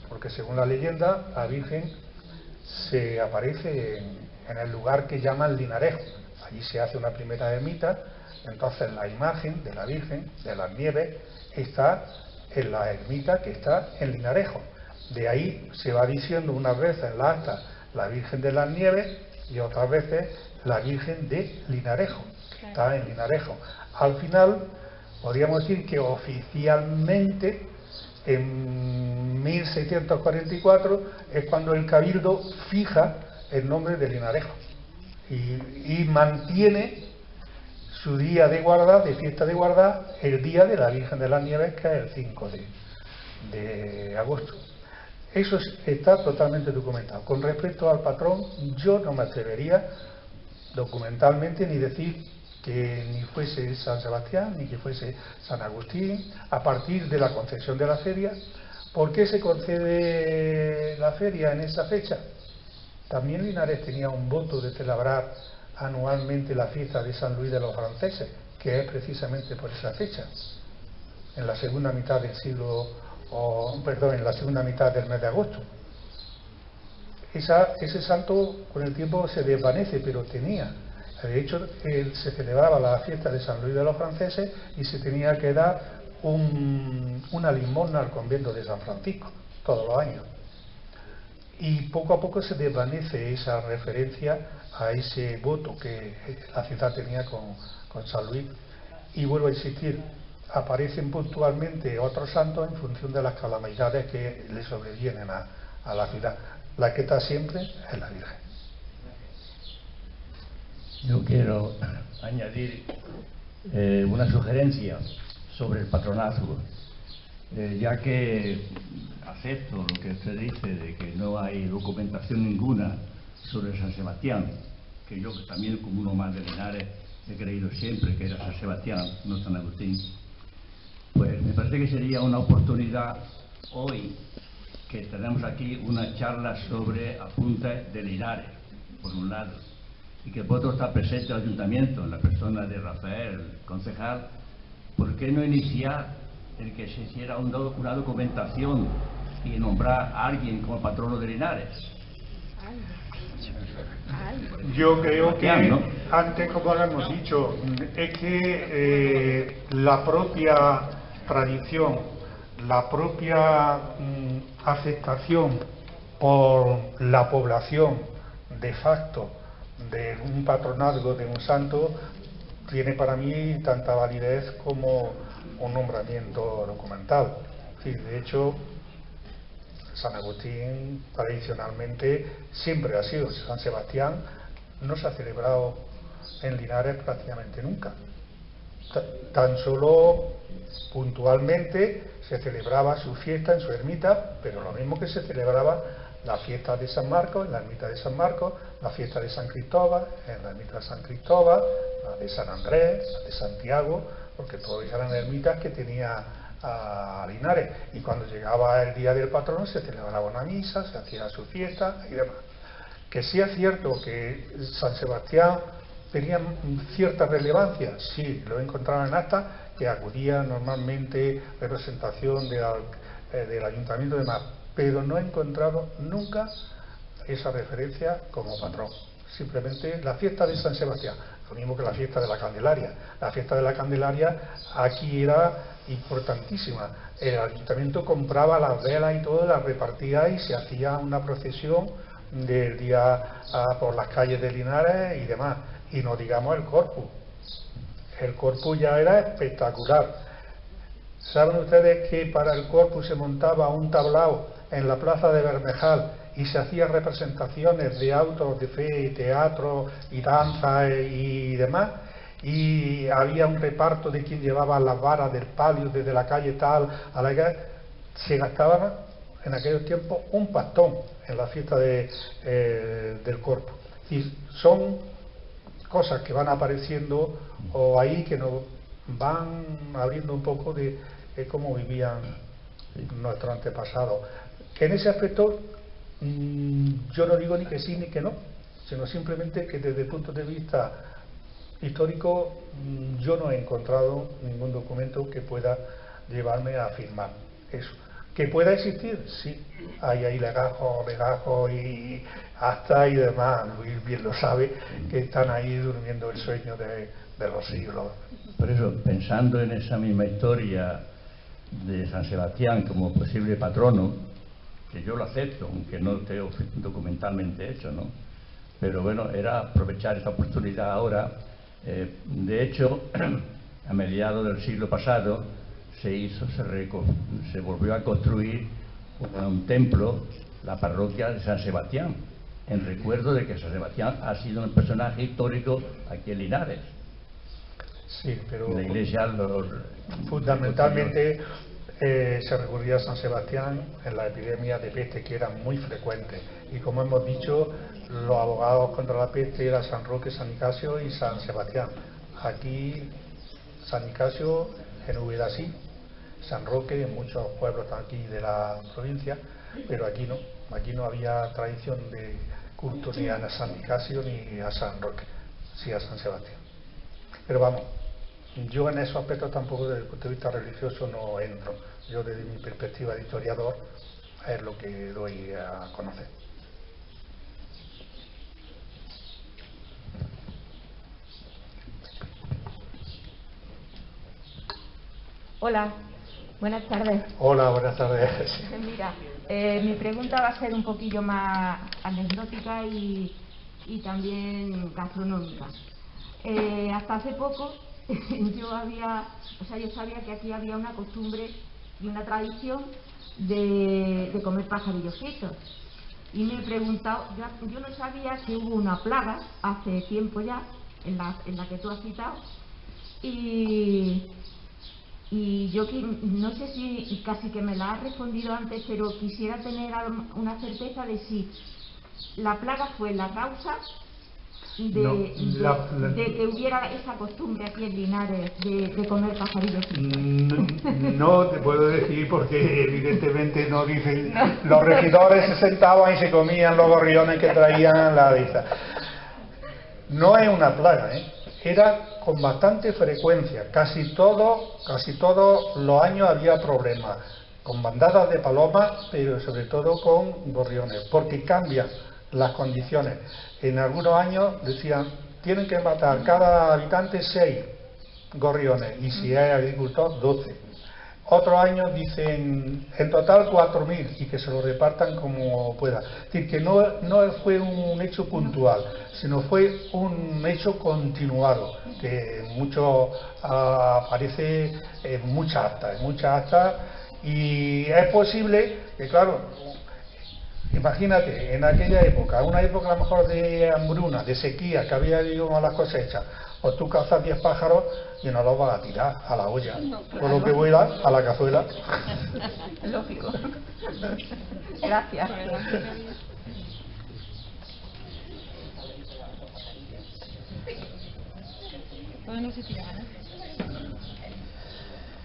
C: porque según la leyenda, la Virgen se aparece en el lugar que llaman Linarejo. Allí se hace una primera ermita, entonces la imagen de la Virgen de las Nieves está en la ermita que está en Linarejo. De ahí se va diciendo unas veces en la acta la Virgen de las Nieves y otras veces la Virgen de Linarejo, que está en Linarejo. Al final, podríamos decir que oficialmente en 1744 es cuando el Cabildo fija el nombre de Linarejo y mantiene su día de guardar, de fiesta de guardar, el día de la Virgen de las Nieves, que es el 5 de agosto. Eso está totalmente documentado. Con respecto al patrón, yo no me atrevería documentalmente ni decir que ni fuese San Sebastián ni que fuese San Agustín a partir de la concesión de la feria. ¿Por qué se concede la feria en esa fecha? También Linares tenía un voto de celebrar anualmente la fiesta de San Luis de los Franceses, que es precisamente por esa fecha, en la segunda mitad del en la segunda mitad del mes de agosto. Ese santo con el tiempo se desvanece, pero tenía. De hecho, se celebraba la fiesta de San Luis de los Franceses y se tenía que dar una limosna al convento de San Francisco todos los años. Y poco a poco se desvanece esa referencia a ese voto que la ciudad tenía con San Luis. Y vuelvo a insistir, aparecen puntualmente otros santos en función de las calamidades que le sobrevienen a la ciudad. La que está siempre es la Virgen.
G: Yo quiero añadir una sugerencia sobre el patronazgo, ya que acepto lo que usted dice de que no hay documentación ninguna sobre San Sebastián, que yo también, como uno más de Linares, he creído siempre que era San Sebastián, no San Agustín. Pues me parece que sería una oportunidad hoy que tenemos aquí una charla sobre apuntes de Linares, por un lado, y que por otro está presente el ayuntamiento en la persona de Rafael, el concejal. ¿Por qué no iniciar el que se hiciera una documentación y nombrar a alguien como patrono de Linares.
C: Yo creo que antes, como lo hemos dicho, es que la propia tradición, la propia aceptación por la población de facto de un patronazgo de un santo tiene para mí tanta validez como un nombramiento documental. Sí, de hecho, San Agustín tradicionalmente siempre ha sido San Sebastián, no se ha celebrado en Linares prácticamente nunca. Tan solo puntualmente se celebraba su fiesta en su ermita, pero lo mismo que se celebraba la fiesta de San Marcos en la ermita de San Marcos, la fiesta de San Cristóbal en la ermita de San Cristóbal, la de San Andrés, la de Santiago, porque todos eran ermitas que tenía a Linares, y cuando llegaba el día del patrono se celebraba una misa, se hacía su fiesta y demás. Que sí es cierto que San Sebastián tenía cierta relevancia, sí, lo he encontrado en actas, que acudía normalmente representación del Ayuntamiento y demás, pero no he encontrado nunca esa referencia como patrón. Simplemente la fiesta de San Sebastián, lo mismo que la fiesta de la Candelaria. La fiesta de la Candelaria aquí era importantísima. El ayuntamiento compraba las velas y todo, las repartía y se hacía una procesión del día por las calles de Linares y demás. Y no digamos el Corpus. El Corpus ya era espectacular. ¿Saben ustedes que para el Corpus se montaba un tablao en la plaza de Bermejal y se hacían representaciones de autos de fe, teatro y danza y demás? Y había un reparto de quien llevaba las varas del palio desde la calle tal a la que se gastaban en aquellos tiempos un pastón en la fiesta del Corpus. Y son cosas que van apareciendo o ahí que nos van abriendo un poco de cómo vivían nuestros antepasados. En ese aspecto yo no digo ni que sí ni que no, sino simplemente que desde el punto de vista histórico yo no he encontrado ningún documento que pueda llevarme a afirmar eso. ¿Que pueda existir? Sí, hay ahí legajos y hasta y demás, Luis bien lo sabe, que están ahí durmiendo el sueño de los siglos.
G: Por eso, pensando en esa misma historia de San Sebastián como posible patrono, que yo lo acepto, aunque no esté documentalmente hecho, ¿no? Pero bueno, era aprovechar esta oportunidad ahora. De hecho, a mediados del siglo pasado se volvió a construir un templo, la parroquia de San Sebastián, en recuerdo de que San Sebastián ha sido un personaje histórico aquí en Linares.
C: Sí, pero
G: la iglesia
C: fundamentalmente se recurría a San Sebastián en la epidemia de peste, que eran muy frecuentes, y como hemos dicho, los abogados contra la peste eran San Roque, San Nicasio y San Sebastián. Aquí San Nicasio en Úbeda sí, San Roque en muchos pueblos aquí de la provincia, pero aquí no había tradición de culto ni a San Nicasio ni a San Roque, sí a San Sebastián. Pero vamos, yo en esos aspectos tampoco desde el punto de vista religioso no entro. Yo desde mi perspectiva de historiador es lo que doy a conocer.
H: Hola, buenas tardes.
C: Hola, buenas tardes.
H: Mira, mi pregunta va a ser un poquillo más anecdótica y también gastronómica. Hasta hace poco yo sabía que aquí había una costumbre y una tradición de comer pajarillos fritos. Y me he preguntado, yo no sabía que hubo una plaga hace tiempo ya, en la que tú has citado, y yo no sé si casi que me la has respondido antes, pero quisiera tener una certeza de si la plaga fue la causa de que hubiera esa costumbre aquí en Linares de comer pajarillos.
C: No te puedo decir porque evidentemente no dicen. Los regidores se sentaban y se comían los gorriones que traían la lista. No es una plaga, era con bastante frecuencia, casi todos los años había problemas. con bandadas de palomas, pero sobre todo con gorriones, porque cambian las condiciones. En algunos años decían, tienen que matar cada habitante 6 gorriones, y si es agricultor, 12. Otros años dicen, en total 4.000, y que se lo repartan como pueda. Es decir, que no fue un hecho puntual, sino fue un hecho continuado, que mucho aparece en muchas actas, y es posible que, claro, imagínate, en aquella época, una época a lo mejor de hambruna, de sequía, que había habido malas cosechas, pues tú cazas 10 pájaros y no los vas a tirar a la olla, no, claro. Por lo que vuela a la cazuela.
H: Lógico. Gracias.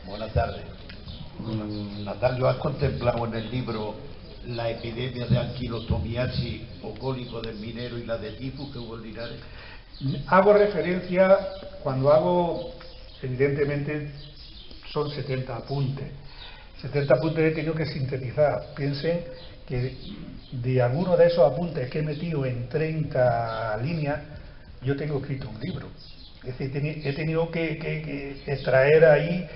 I: Buenas tardes. Natalio, ¿has contemplado en el libro la epidemia de anquilotomiasis o cólico del minero y la de tifus que hubo en Linares?
C: Hago referencia, cuando hago, evidentemente son 70 apuntes. 70 apuntes he tenido que sintetizar. Piensen que de alguno de esos apuntes que he metido en 30 líneas, yo tengo escrito un libro. Es decir, he tenido que extraer ahí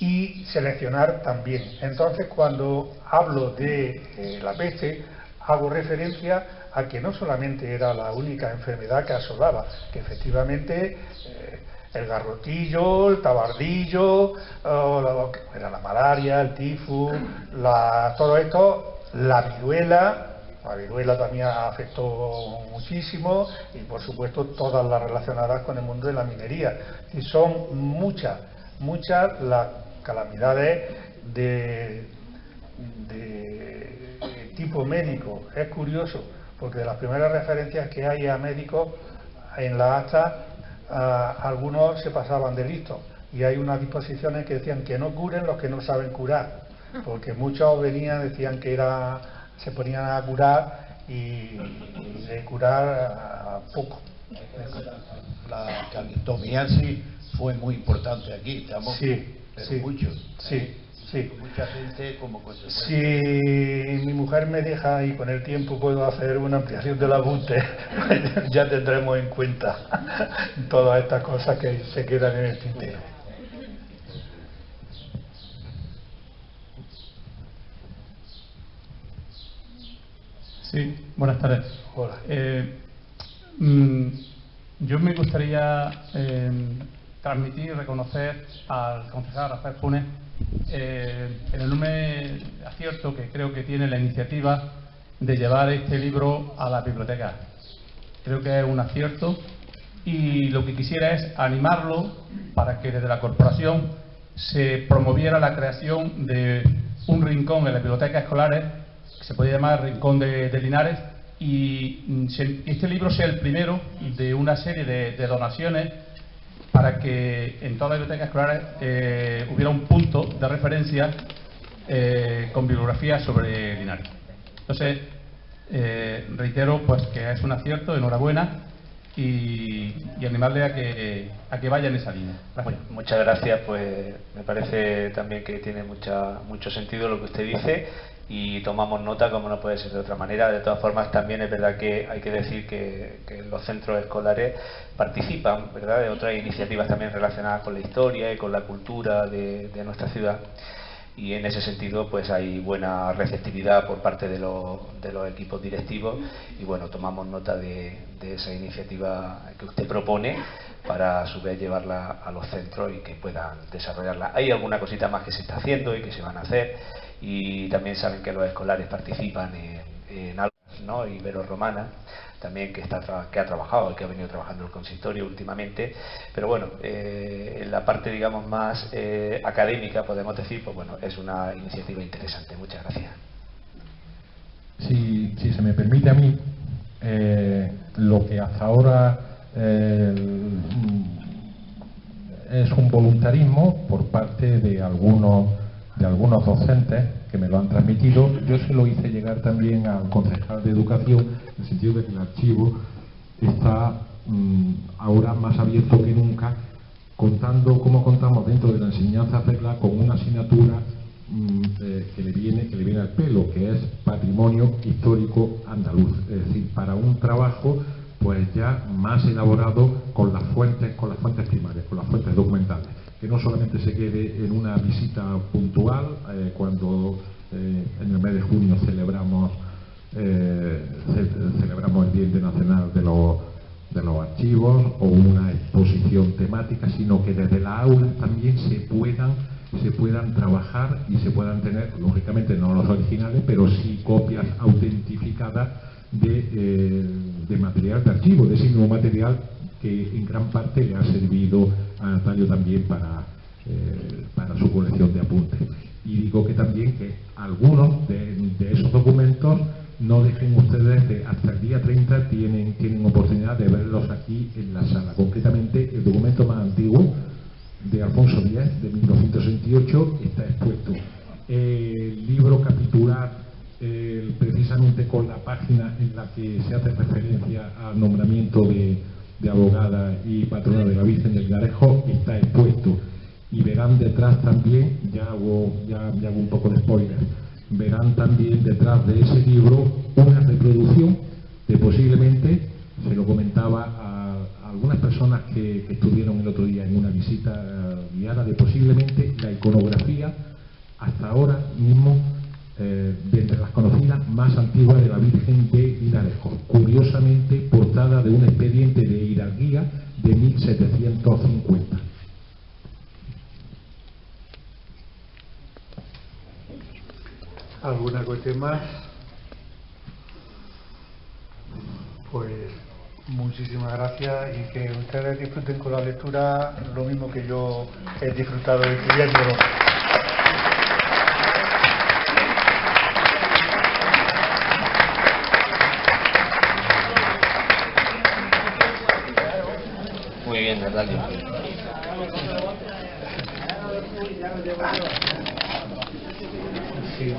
C: y seleccionar también. Entonces, cuando hablo de la peste, hago referencia a que no solamente era la única enfermedad que asolaba, que efectivamente el garrotillo, el tabardillo, era la malaria, el tifus, todo esto, la viruela también afectó muchísimo, y por supuesto todas las relacionadas con el mundo de la minería. Y son muchas las calamidades de tipo médico. Es curioso, porque de las primeras referencias que hay a médicos en la acta, algunos se pasaban de listos, y hay unas disposiciones que decían que no curen los que no saben curar, porque muchos decían que se ponían a curar y de curar poco.
I: La anquilotomiasis fue muy importante aquí, estamos,
C: sí,
I: pero
C: sí,
I: mucho.
C: Sí. Sí.
I: Mucha gente como consecuencia.
C: Si mi mujer me deja y con el tiempo puedo hacer una ampliación del apunte, ya tendremos en cuenta todas estas cosas que se quedan en el tintero.
J: Sí, buenas tardes.
C: Hola.
J: Yo me gustaría transmitir y reconocer al concejal Rafael Funes el enorme acierto que creo que tiene la iniciativa de llevar este libro a la biblioteca. Creo que es un acierto, y lo que quisiera es animarlo para que desde la corporación se promoviera la creación de un rincón en las bibliotecas escolares que se puede llamar Rincón de Linares, y este libro sea el primero de una serie de donaciones para que en todas las bibliotecas escolares hubiera un punto de referencia con bibliografía sobre Linares. Entonces, reitero pues que es un acierto, enhorabuena, y animarle a que vaya en esa línea. Gracias.
D: Muchas gracias, pues me parece también que tiene mucho sentido lo que usted dice, y tomamos nota, como no puede ser de otra manera. De todas formas, también es verdad que hay que decir que los centros escolares participan, ¿verdad?, de otras iniciativas también relacionadas con la historia y con la cultura de nuestra ciudad, y en ese sentido pues hay buena receptividad por parte de los equipos directivos, y bueno, tomamos nota de esa iniciativa que usted propone para a su vez llevarla a los centros y que puedan desarrollarla. Hay alguna cosita más que se está haciendo y que se van a hacer, y también saben que los escolares participan en algo, ¿no?, ibero-romana también, que ha trabajado y que ha venido trabajando el consistorio últimamente. Pero bueno, en la parte, digamos, más académica, podemos decir, pues bueno, es una iniciativa interesante. Muchas gracias.
A: Si se me permite a mí, lo que hasta ahora es un voluntarismo por parte de algunos docentes que me lo han transmitido. Yo se lo hice llegar también al concejal de Educación, en el sentido de que el archivo está ahora más abierto que nunca, contando como contamos dentro de la enseñanza regla con una asignatura que le viene al pelo, que es patrimonio histórico andaluz. Es decir, para un trabajo pues ya más elaborado con las fuentes primarias, con las fuentes documentales, que no solamente se quede en una visita puntual cuando en el mes de junio celebramos el Día Internacional de los Archivos o una exposición temática, sino que desde la aula también se puedan trabajar y se puedan tener, lógicamente no los originales, pero sí copias autentificadas de material de archivo, de ese mismo material que en gran parte le ha servido a Natalio también para su colección de apuntes. Y digo que también que algunos de esos documentos no dejen ustedes hasta el día 30 tienen oportunidad de verlos aquí en la sala. Concretamente, el documento más antiguo de Alfonso X, de 1968, está expuesto. El libro capitular, precisamente con la página en la que se hace referencia al nombramiento de abogada y patrona de la Virgen del Garejo, está expuesto. Y verán detrás también, ya hago un poco de spoiler, verán también detrás de ese libro una reproducción de posiblemente, se lo comentaba a algunas personas que estuvieron el otro día en una visita guiada, de posiblemente la iconografía hasta ahora mismo de entre las conocidas más antiguas de la Virgen de Linarejo, curiosamente portada de un expediente de hidalguía de 1750.
C: ¿Alguna cuestión más? Pues muchísimas gracias y que ustedes disfruten con la lectura lo mismo que yo he disfrutado escribiéndolo.
D: Muy bien, Natalio.
C: Sí.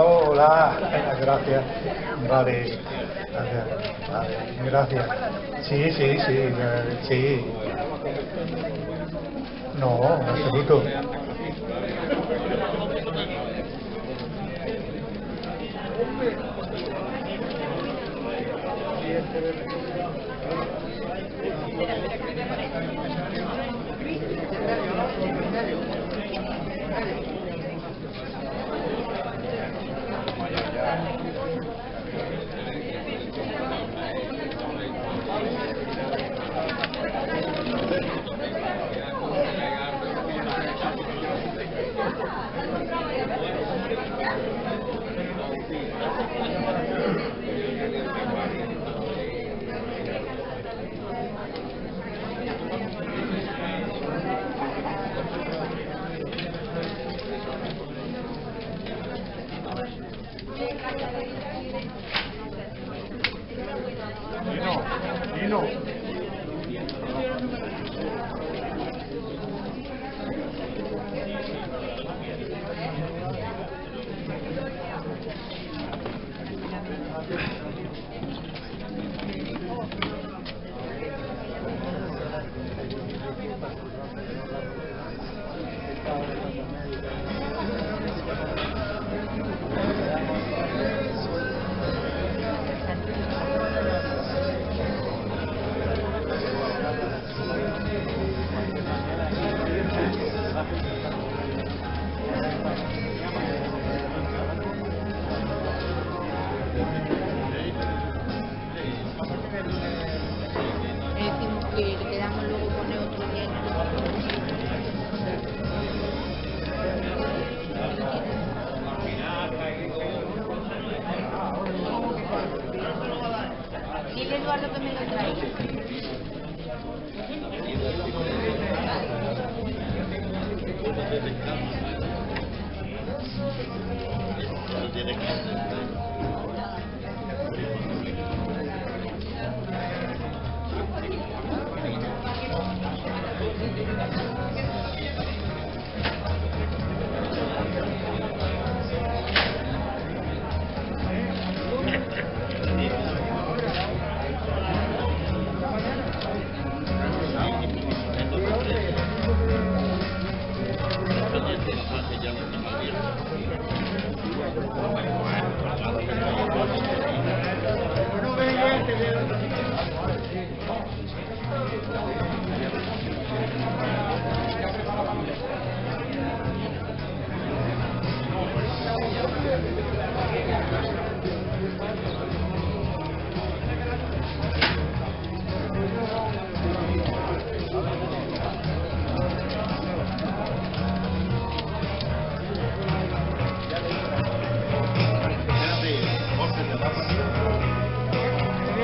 C: Hola. Gracias. Vale. Gracias. Sí. No, en absoluto.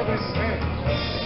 K: de ser.